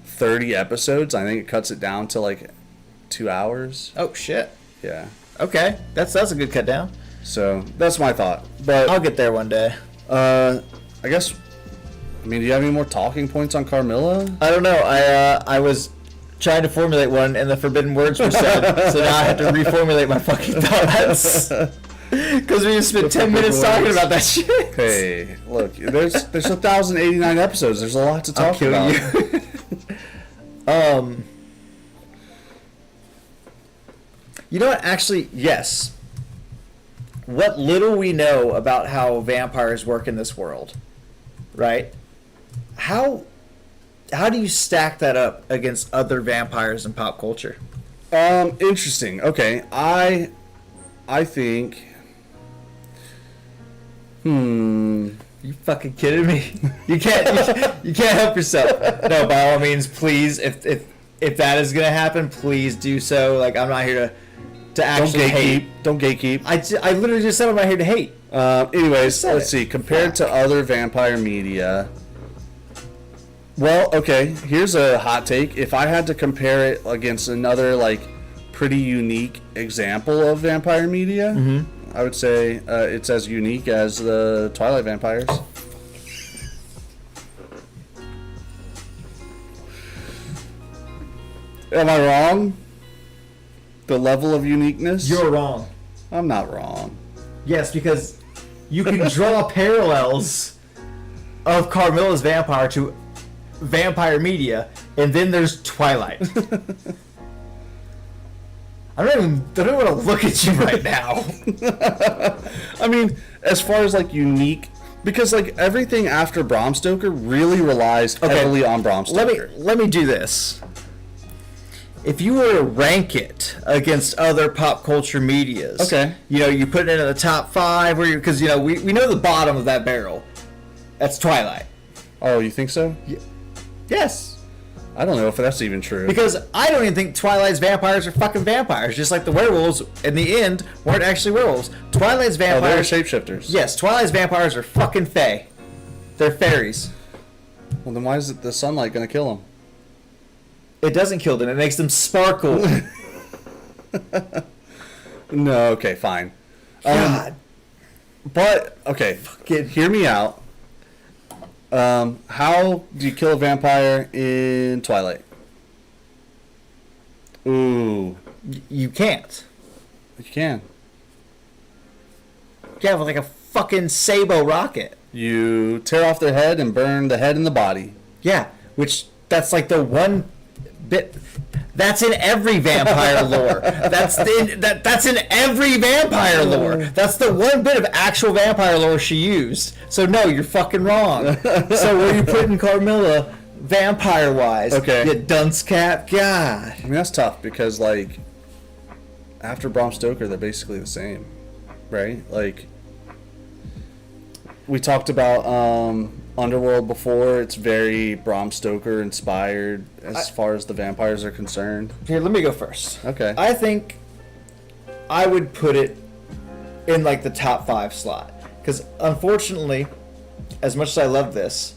30 episodes. I think it cuts it down to like 2 hours. Oh shit. Yeah. Okay. That's a good cut down. So that's my thought. But I'll get there one day. I guess. I mean, do you have any more talking points on Carmilla? I don't know. I was trying to formulate one, and the forbidden words were said. So now I have to reformulate my fucking thoughts. Because we just spent 10 minutes talking about that shit. Hey, look, there's 1,089 episodes. There's a lot to talk about. You know what? Actually, yes. what little we know about how vampires work in this world, right? How do you stack that up against other vampires in pop culture? Interesting. Okay, I think. You fucking kidding me? You can't help yourself. No, by all means, please. If that is gonna happen, please do so. Like, I'm not here to actually hate. Don't gatekeep. I literally just said I'm not here to hate. Anyways, let's see. Compared to other vampire media. Well, okay. Here's a hot take. If I had to compare it against another like pretty unique example of vampire media, I would say it's as unique as the Twilight vampires. Am I wrong? The level of uniqueness? You're wrong. I'm not wrong. Yes, because you can draw parallels of Carmilla's vampire to vampire media, and then there's Twilight. I don't even want to look at you right now. I mean, as far as like unique, because like everything after Bram Stoker really relies heavily on Bram Stoker. Let me do this. If you were to rank it against other pop culture medias, okay, you put it in the top 5, because we know the bottom of that barrel. That's Twilight. Oh, you think so? Yes. I don't know if that's even true. Because I don't even think Twilight's vampires are fucking vampires, just like the werewolves in the end weren't actually werewolves. Twilight's vampires... Oh, they're shapeshifters. Yes, Twilight's vampires are fucking fae. They're fairies. Well, then why is the sunlight going to kill them? It doesn't kill them, it makes them sparkle. No, okay, fine. God. But, okay, hear me out. How do you kill a vampire in Twilight? Ooh. You can't. You can. Yeah, with like a fucking Sabo rocket. You tear off their head and burn the head and the body. Yeah, which that's like the one bit that's in every vampire lore. That's in every vampire lore. That's the one bit of actual vampire lore she used. So no, you're fucking wrong. So where you putting Carmilla vampire wise? Okay. You dunce cap. God. I mean, that's tough because like after Bram Stoker, they're basically the same, right? Like we talked about Underworld before. It's very Bram Stoker inspired as far as the vampires are concerned. Here, let me go first. Okay. I think I would put it in like the top 5 slot because unfortunately, as much as I love this,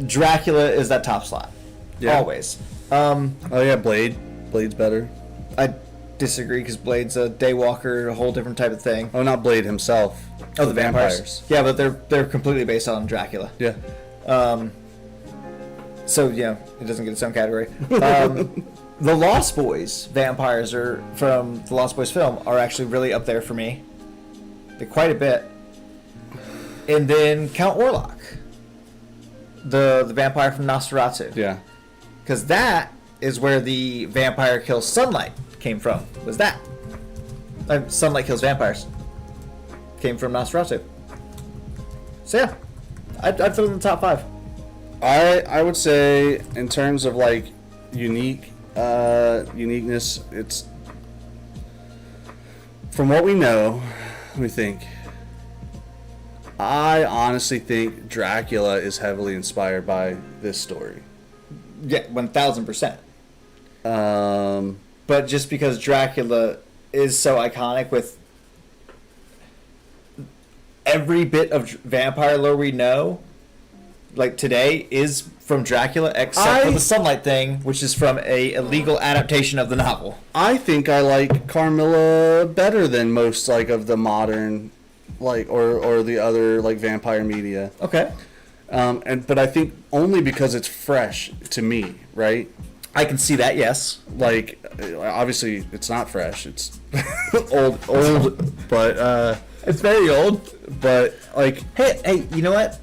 Dracula is that top slot. Yeah. Always. Oh yeah, Blade. Blade's better. I disagree because Blade's a daywalker, a whole different type of thing. Oh, not Blade himself. Oh, the vampires. Yeah, but they're completely based on Dracula. Yeah. So yeah, it doesn't get its own category. The Lost Boys vampires are from the Lost Boys film are actually really up there for me. They're quite a bit. And then Count Orlok, the vampire from Nosferatu. Yeah. Because that is where the vampire kills sunlight came from. Was that? Sunlight kills vampires. Came from Nosferatu. So yeah, I'd throw it in the top 5. I would say in terms of like uniqueness, it's from what we know, we think. I honestly think Dracula is heavily inspired by this story. Yeah, 1000%. But just because Dracula is so iconic with every bit of vampire lore we know, like today, is from Dracula, except for the sunlight thing, which is from a illegal adaptation of the novel. I think I like Carmilla better than most like of the modern, like or the other like vampire media. Okay. But I think only because it's fresh to me, right? I can see that, yes. Like, obviously, it's not fresh. It's old, but it's very old. But like, hey, you know what?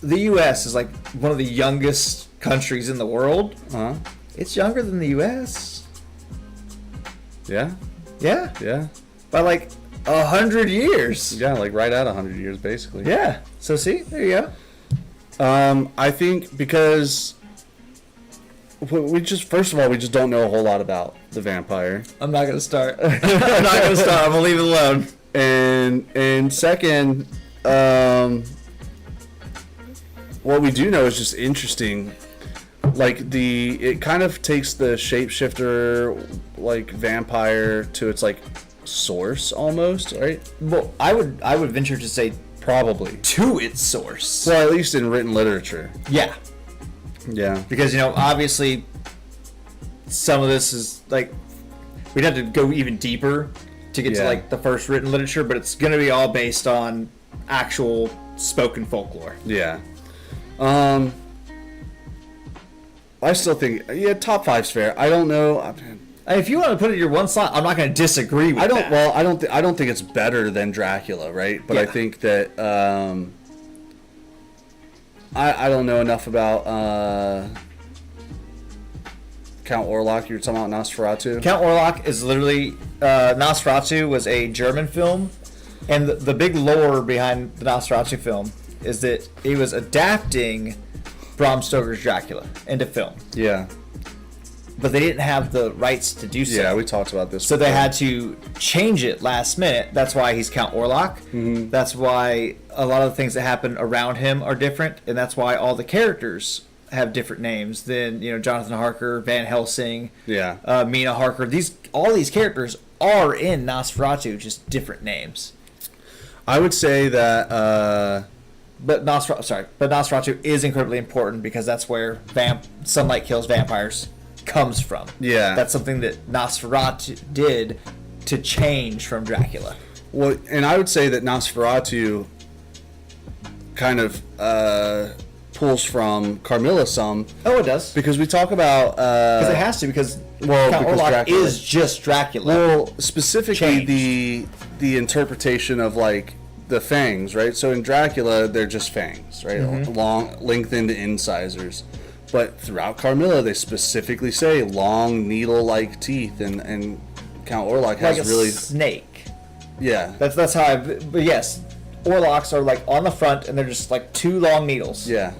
The U.S. is like one of the youngest countries in the world. It's younger than the U.S. Yeah. Yeah. Yeah. by like 100 years. Yeah, like right at 100 years, basically. Yeah. So see, there you go. I think because we just, first of all, we just don't know a whole lot about the vampire. I'm not gonna start. I'm gonna leave it alone. And second, what we do know is just interesting. Like it kind of takes the shapeshifter like vampire to its like source almost, right? Well, I would venture to say Probably. to its source. Well, at least in written literature. Yeah. Yeah. Because, obviously some of this is like we'd have to go even deeper to get to like the first written literature, but it's going to be all based on actual spoken folklore. Yeah. I still think top 5's fair. I don't know. If you want to put it in your one slot, I'm not going to disagree with that. Well, I don't think it's better than Dracula, right? But I think that I don't know enough about Count Orlok. You were talking about Nosferatu. Count Orlok is literally Nosferatu was a German film, and the big lore behind the Nosferatu film is that it was adapting Bram Stoker's Dracula into film. Yeah. But they didn't have the rights to do so. Yeah, we talked about this. So they had to change it last minute. That's why he's Count Orlok. Mm-hmm. That's why a lot of the things that happen around him are different, and that's why all the characters have different names than Jonathan Harker, Van Helsing, Mina Harker. All these characters are in Nosferatu, just different names. I would say that. But Nosferatu is incredibly important because that's where Sunlight Kills Vampires comes from. Yeah. That's something that Nosferatu did to change from Dracula. Well, and I would say that Nosferatu kind of pulls from Carmilla some. Oh, it does. Because we talk about... Because it has to, because Count Orlok Dracula is just Dracula. Well, specifically the interpretation of, like, the fangs, right? So in Dracula, they're just fangs, right? Mm-hmm. Long, lengthened incisors. But throughout Carmilla, they specifically say long needle-like teeth, and Count Orlok has like a really snake. Yeah, that's how. But yes, Orloks are like on the front, and they're just like two long needles. Yeah.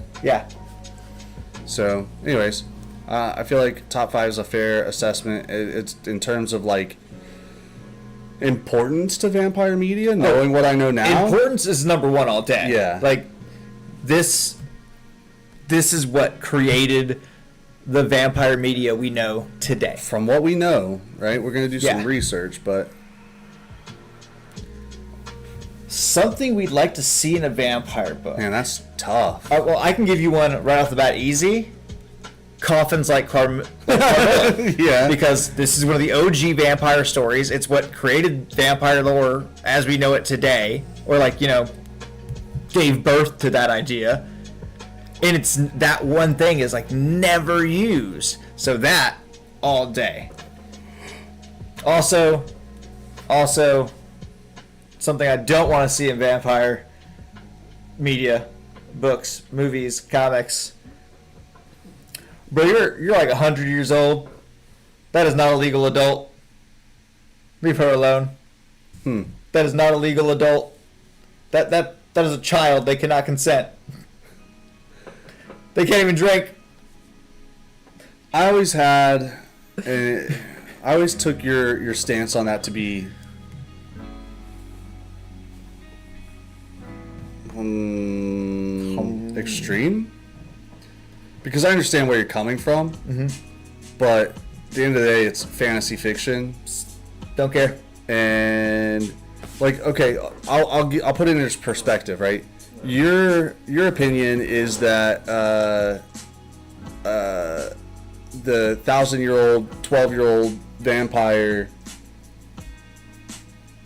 So, anyways, I feel like top 5 is a fair assessment. It's in terms of like importance to vampire media, knowing what I know now. Importance is number 1 all day. Yeah. Like this is what created the vampire media we know today. From what we know, right? We're going to do some research, but something we'd like to see in a vampire book. Man, that's tough. Well, I can give you one right off the bat easy. Coffins like Carmilla. Yeah. Because this is one of the OG vampire stories. It's what created vampire lore as we know it today. Or gave birth to that idea. And it's that one thing is like never used. So that all day. Also something I don't want to see in vampire media, books, movies, comics. Bro, you're like 100 years old. That is not a legal adult. Leave her alone. That is not a legal adult. That is a child. They cannot consent. They can't even drink. I always took your stance on that to be extreme, because I understand where you're coming from, but at the end of the day, it's fantasy fiction. Don't care. And okay, I'll put it in this perspective, right? Your opinion is that the 1,000-year-old, 12-year-old vampire,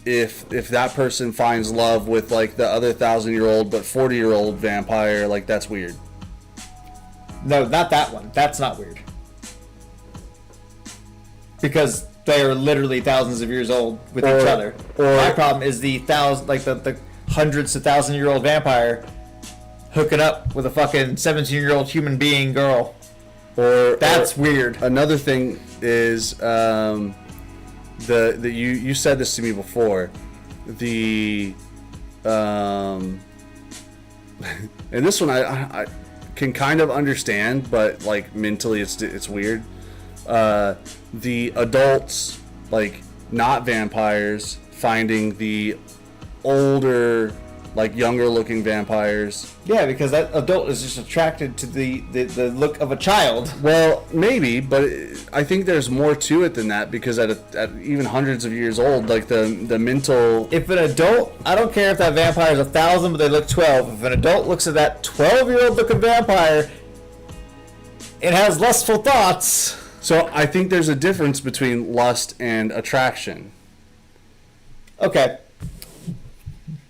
if that person finds love with the other 1,000-year-old but 40-year-old vampire, that's weird. No, not that one. That's not weird. Because they are literally thousands of years old with each other. My problem is the hundreds of 1,000-year-old vampire hooking up with a fucking 17-year-old human being girl. That's weird. Another thing is the you said this to me before. The and this one I can kind of understand, but like mentally it's weird. The adults, like not vampires, finding the older, like younger looking vampires. Yeah, because that adult is just attracted to the look of a child. Well, maybe, but I think there's more to it than that, because at even hundreds of years old, like the mental... If an adult, I don't care if that vampire is 1,000, but they look 12. If an adult looks at that 12-year-old looking vampire, it has lustful thoughts. So I think there's a difference between lust and attraction. Okay.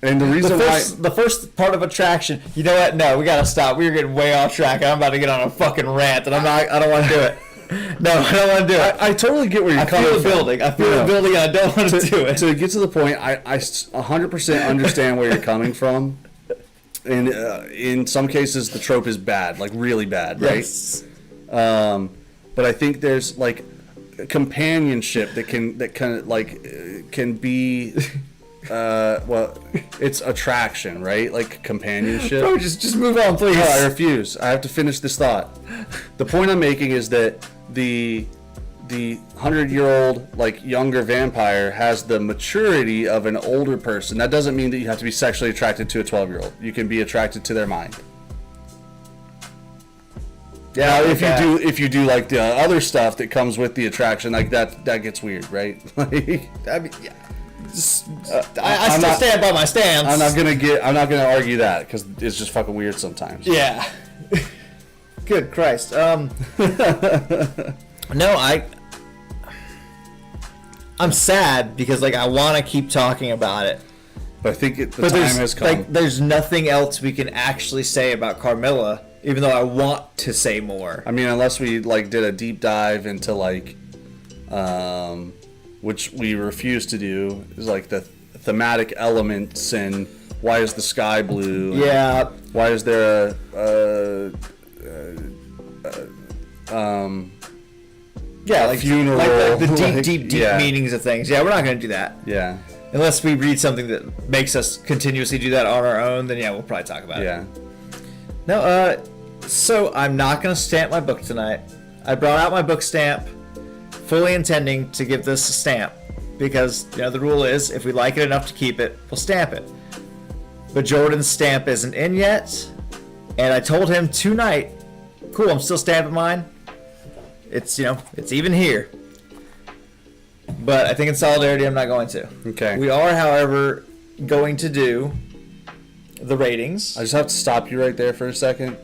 And the reason the first part of attraction, you know what? No, we gotta stop. We're getting way off track. I'm about to get on a fucking rant, and I don't want to do it. No, I don't want to do it. I totally get where you're coming from. I feel the building, and I don't want to do it. To get to the point, I 100% understand where you're coming from. And in some cases, the trope is bad, like really bad, right? Yes. But I think there's like companionship that can be. Well, it's attraction, right? Like companionship. Bro, just move on, please. No, I refuse. I have to finish this thought. The point I'm making is that the 100-year-old, like younger vampire has the maturity of an older person. That doesn't mean that you have to be sexually attracted to a 12-year-old. You can be attracted to their mind. Yeah, now, if you do like the other stuff that comes with the attraction, like that gets weird, right? Like, I mean, yeah. I still stand by my stance. I'm not gonna argue that, because it's just fucking weird sometimes. Yeah. Good Christ. No, I'm sad because like I want to keep talking about it. But I think the time has come. Like, there's nothing else we can actually say about Carmilla, even though I want to say more. I mean, unless we like did a deep dive into like, which we refuse to do, is like the thematic elements and why is the sky blue? Yeah. Why is there yeah, like funeral, like the deep, like, deep yeah. meanings of things. Yeah, we're not going to do that. Yeah. Unless we read something that makes us continuously do that on our own, then yeah, we'll probably talk about it. Yeah. No, so I'm not going to stamp my book tonight. I brought out my book stamp, fully intending to give this a stamp, because the rule is if we like it enough to keep it, we'll stamp it. But Jordan's stamp isn't in yet, and I told him tonight, cool, I'm still stamping mine. It's it's even here. But I think in solidarity, I'm not going to. Okay. We are, however, going to do the ratings. I just have to stop you right there for a second.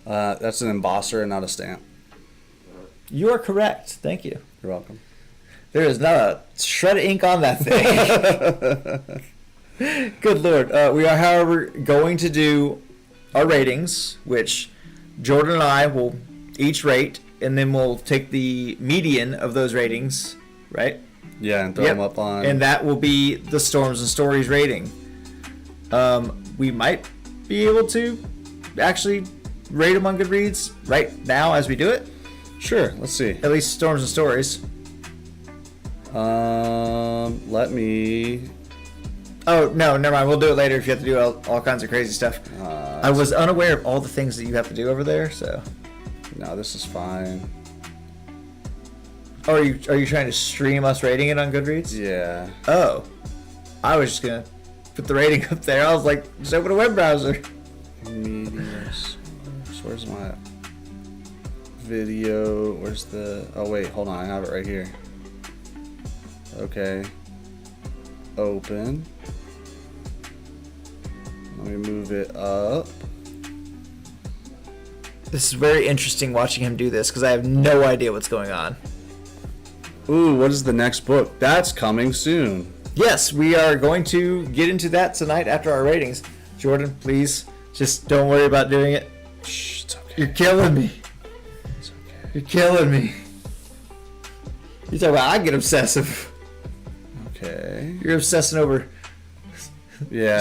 That's an embosser and not a stamp. You are correct. Thank you. You're welcome. There is not a shred of ink on that thing. Good Lord. We are, however, going to do our ratings, which Jordan and I will each rate, and then we'll take the median of those ratings, right? Yeah, and throw them up on... And that will be the Storms and Stories rating. We might be able to actually rate them on Goodreads right now as we do it. Sure, let's see. At least Storms and Stories. Let me... Oh, no, never mind. We'll do it later if you have to do all kinds of crazy stuff. I was unaware of all the things that you have to do over there, so... No, this is fine. Oh, are you trying to stream us rating it on Goodreads? Yeah. Oh. I was just going to put the rating up there. I was like, just open a web browser. Media source. Where's my video? Where's the... Oh, wait. Hold on. I have it right here. Okay. Open. Let me move it up. This is very interesting watching him do this because I have no idea what's going on. Ooh, what is the next book? That's coming soon. Yes, we are going to get into that tonight after our ratings. Jordan, please, just don't worry about doing it. Shh, it's okay. You're killing me. It's okay. You're killing me. You talk about I get obsessive. Okay. You're obsessing over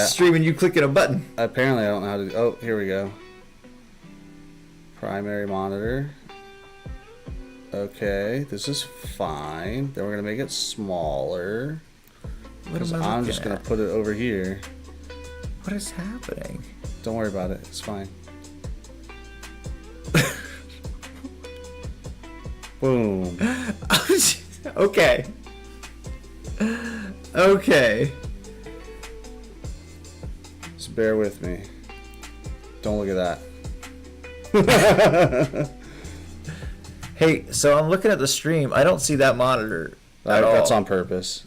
streaming you clicking a button. Apparently I don't know how to... Oh, here we go. Primary monitor. Okay, this is fine. Then we're gonna make it smaller. What am I I'm looking just gonna at? put it over here. What is happening? Don't worry about it. It's fine. Boom. Okay. Okay. Just bear with me. Don't look at that. Hey, so I'm looking at the stream. I don't see that monitor at all. That's on purpose.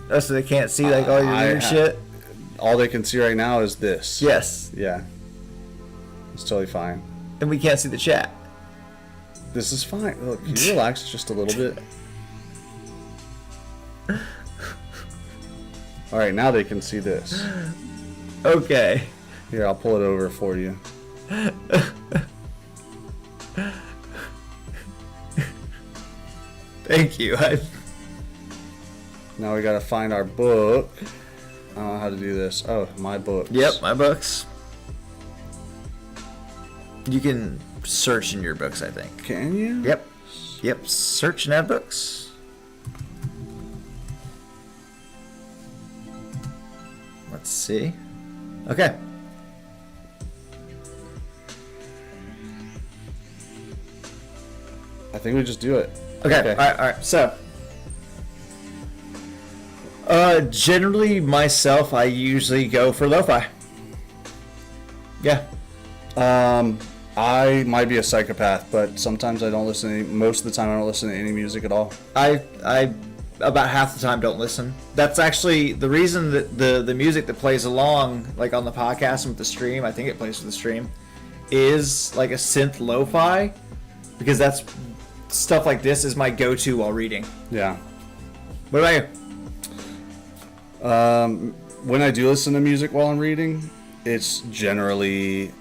Oh, so they can't see like all your weird shit? All they can see right now is this. Yes. Yeah. It's totally fine. And we can't see the chat. This is fine. Look, can you relax just a little bit? Alright, now they can see this. Okay. Here, I'll pull it over for you. Thank you. Now we gotta find our book. I don't know how to do this. Oh, my books. Yep, my books. You can search in your books, I think. Can you? Yep. Yep, search and add books. Let's see. Okay. I think we just do it. Okay. All right. So, generally myself, I usually go for lo-fi. Yeah. I might be a psychopath, but sometimes I don't listen to any, most of the time I don't listen to any music at all. I about half the time don't listen. That's actually the reason that the music that plays along, like on the podcast and with the stream, I think it plays with the stream, is like a synth lo-fi, because that's stuff like this is my go-to while reading. Yeah. What about you? When I do listen to music while I'm reading, it's generally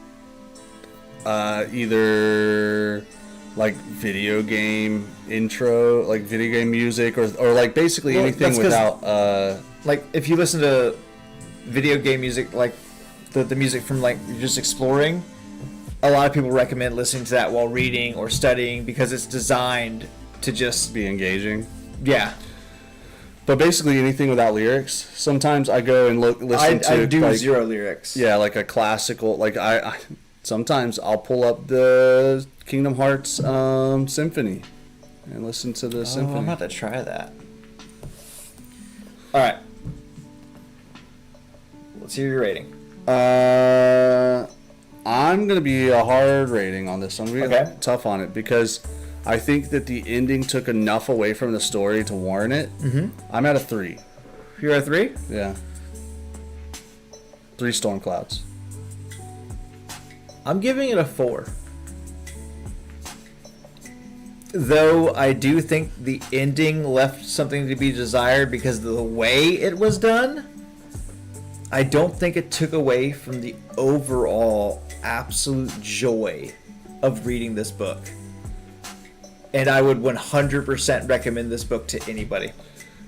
either like video game intro, like video game music, or like basically anything without like if you listen to video game music, like the music from like you're just exploring, a lot of people recommend listening to that while reading or studying because it's designed to just be engaging. Yeah. But basically anything without lyrics. Sometimes I go and listen to. I do like, zero lyrics. Yeah, like a classical. Like I sometimes I'll pull up the Kingdom Hearts symphony and listen to the symphony. I'm about to try that. All right. Let's hear your rating. I'm gonna be a hard rating on this. I'm gonna be Okay. tough on it because I think that the ending took enough away from the story to warrant it. Mm-hmm. I'm at a 3. You're a 3? Yeah. 3 storm clouds. I'm giving it a 4. Though I do think the ending left something to be desired because of the way it was done, I don't think it took away from the overall absolute joy of reading this book. And I would 100% recommend this book to anybody.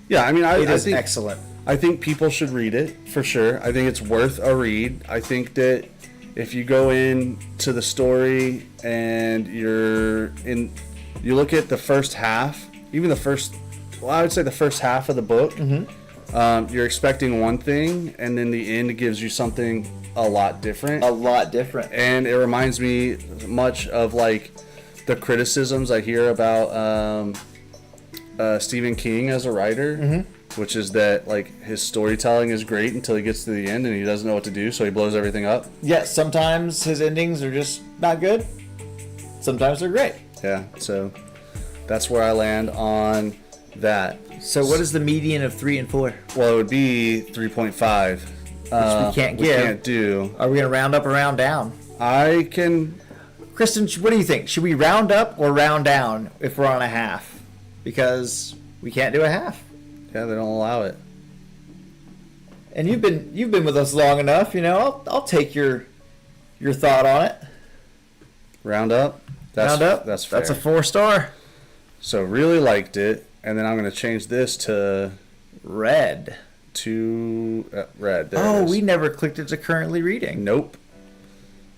Yeah, I mean, It I is think excellent. I think people should read it for sure. I think it's worth a read. I think that if you go in to the story and you look at the first half, even the first, well, I would say the first half of the book, you're expecting one thing, and then the end gives you something a lot different. A lot different. And it reminds me much of like the criticisms I hear about Stephen King as a writer, which is that like his storytelling is great until he gets to the end and he doesn't know what to do, so he blows everything up. Yeah, sometimes his endings are just not good. Sometimes they're great. Yeah, so that's where I land on that. So what is the median of 3 and 4? Well, it would be 3.5. Which we can't give. We can't do. Are we going to round up or round down? I can. Kristen, what do you think? Should we round up or round down if we're on a half? Because we can't do a half. Yeah, they don't allow it. And you've been with us long enough, you know. I'll take your thought on it. Round up. Round up. That's fair. That's a 4-star. So really liked it, and then I'm gonna change this to Red. Red. There Oh, it is. we never clicked it to currently reading. Nope.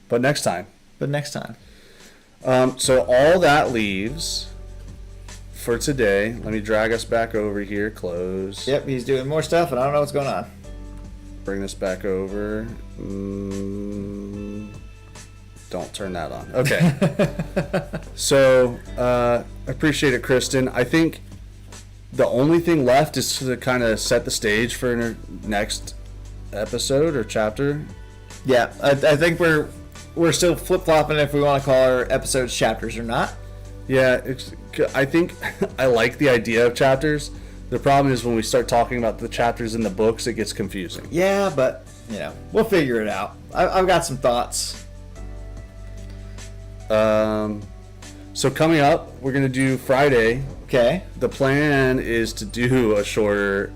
But next time. But next time. So all that leaves for today. Let me drag us back over here. Close. Yep, he's doing more stuff, and I don't know what's going on. Bring this back over. Don't turn that on. Okay. So, appreciate it, Kristen. I think the only thing left is to kind of set the stage for our next episode or chapter. Yeah, I think we're still flip-flopping if we want to call our episodes chapters or not. Yeah, I think I like the idea of chapters. The problem is when we start talking about the chapters in the books, it gets confusing. Yeah, but, we'll figure it out. I've got some thoughts. So coming up, we're going to do Friday. Okay. The plan is to do a shorter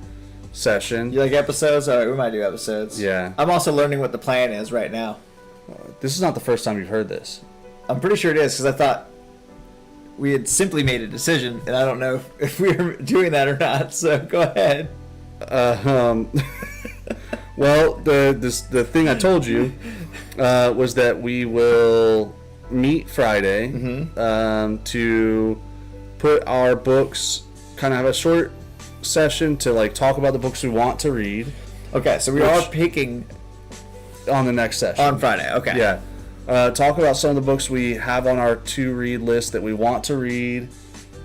session. You like episodes? All right, we might do episodes. Yeah. I'm also learning what the plan is right now. This is not the first time you've heard this. I'm pretty sure it is, because I thought we had simply made a decision, and I don't know if we were doing that or not, so go ahead. Well, the thing I told you was that we will meet Friday to put our books, kind of have a short session to like talk about the books we want to read. Okay, so we are picking on the next session. On Friday, okay. Yeah. Talk about some of the books we have on our to-read list that we want to read,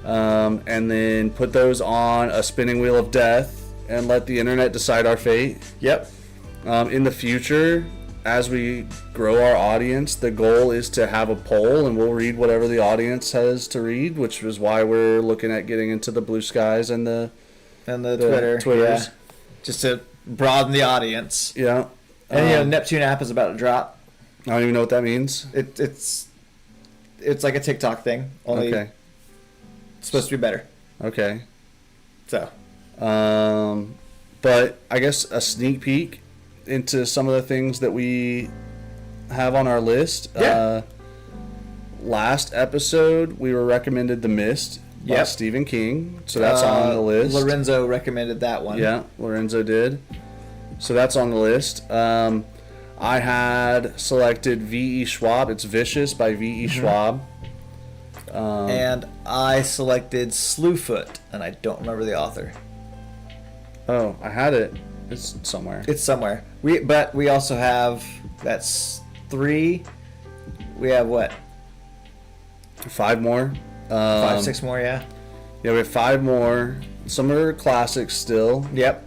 and then put those on a spinning wheel of death and let the internet decide our fate. Yep. In the future, as we grow our audience, the goal is to have a poll, and we'll read whatever the audience has to read, which is why we're looking at getting into the Blue Skies and the Twitters. Yeah. Just to broaden the audience. Yeah. And Neptune app is about to drop. I don't even know what that means. It's like a TikTok thing. Only Okay. It's supposed to be better. Okay. So. But I guess a sneak peek into some of the things that we have on our list. Yeah. Last episode, we were recommended The Mist by Stephen King. So that's on the list. Lorenzo recommended that one. Yeah, Lorenzo did. So that's on the list. I had selected V.E. Schwab. It's Vicious by V.E. Schwab. And I selected Slewfoot, and I don't remember the author. Oh, I had it. It's somewhere. It's somewhere. But we also have, that's 3. We have what? 5 more. 5, 6 more, yeah. Yeah, we have 5 more. Some are classics still. Yep.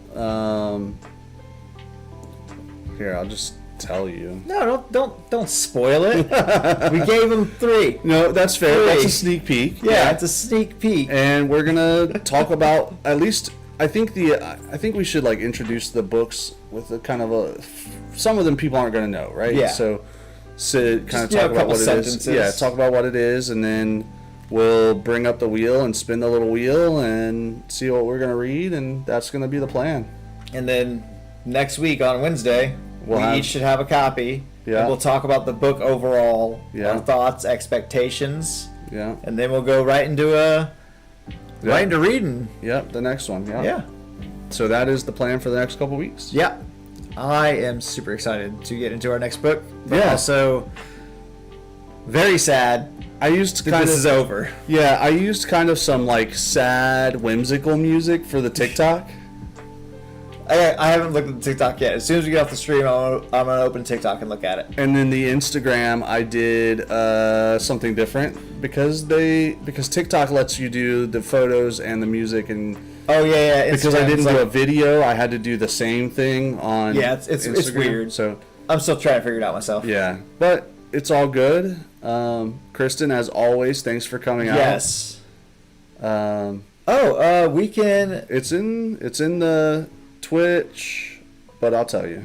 Here, I'll just tell you. No, don't spoil it. We gave him 3. No, that's fair. 3. That's a sneak peek. Yeah, it's a sneak peek. And we're gonna talk about at least. I think we should like introduce the books with a kind of a. Some of them people aren't gonna know, right? Yeah. So kind of Just, talk about what sentences. it is. Yeah, talk about what it is, and then we'll bring up the wheel and spin the little wheel and see what we're gonna read, and that's gonna be the plan. And then next week on Wednesday, we each should have a copy. Yeah. And we'll talk about the book overall, Yeah. our thoughts, expectations. Yeah. And then we'll go right into reading. Yep, the next one. Yeah. Yeah. So that is the plan for the next couple weeks. Yeah. I am super excited to get into our next book. But Yeah. also very sad I used that kind this of is over. Yeah, I used kind of some like sad, whimsical music for the TikTok. I haven't looked at the TikTok yet. As soon as we get off the stream, I'm gonna open TikTok and look at it. And then the Instagram, I did something different because TikTok lets you do the photos and the music, and Oh yeah. because I didn't Instagram's do a video, I had to do the same thing on. Yeah, it's Instagram. weird. So I'm still trying to figure it out myself. yeah, but it's all good. Kristen, as always, thanks for coming out. Yes. We can. It's in the Twitch, but I'll tell you.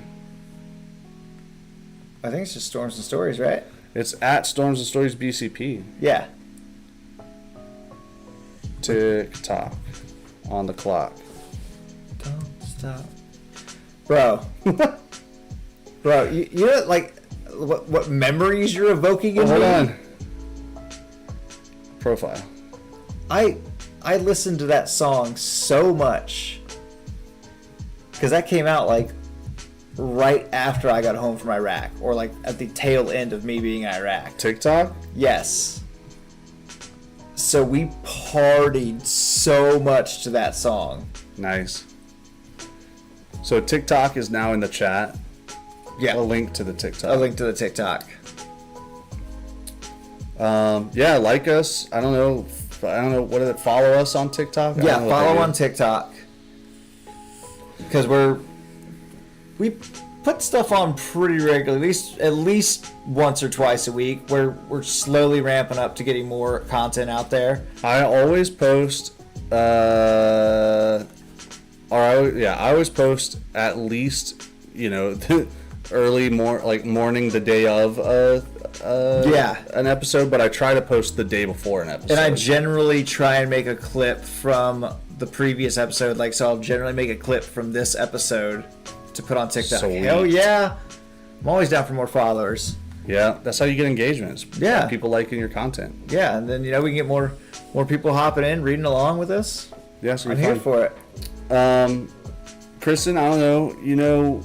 I think it's just Storms and Stories, right? It's at Storms and Stories BCP. Yeah. TikTok on the clock. Don't stop, bro. Bro, you know like what memories you're evoking in Hold me? on. Profile. I listened to that song so much because that came out like right after I got home from Iraq, or like at the tail end of me being in Iraq. TikTok? Yes. So we partied so much to that song. Nice. So TikTok is now in the chat. Yeah. A link to the TikTok. A link to the TikTok. Yeah, like us. I don't know. What is it? Follow us on TikTok. Yeah, follow on TikTok. Because we put stuff on pretty regularly, at least once or twice a week. We're slowly ramping up to getting more content out there. I always post. I always post at least, morning the day of an episode, but I try to post the day before an episode. And I generally try and make a clip from the previous episode. So I'll generally make a clip from this episode to put on TikTok. Sweet. Hell yeah. I'm always down for more followers. Yeah, that's how you get engagements. Yeah. People liking your content. Yeah, and then we can get more people hopping in, reading along with us. Yeah, so I'm here for it. Kristen, I don't know.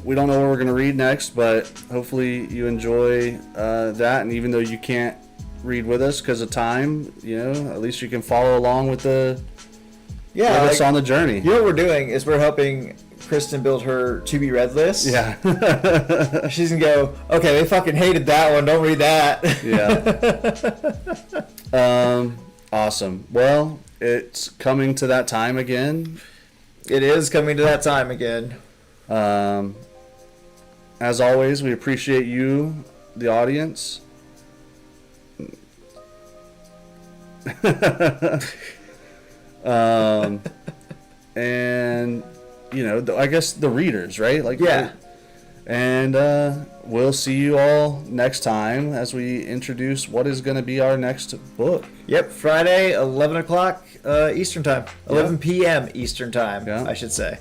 We don't know what we're going to read next, but hopefully you enjoy that. And even though you can't read with us because of time, at least you can follow along with us on the journey. What we're doing is we're helping Kristen build her to be read list. Yeah. She's going to go, okay, they fucking hated that one. Don't read that. Yeah. Awesome. Well, it's coming to that time again. It is coming to that time again. As always, we appreciate you, the audience. And I guess the readers, right? Yeah. And we'll see you all next time as we introduce what is going to be our next book. Yep, Friday, 11 o'clock Eastern time. 11 p.m. Eastern time, I should say.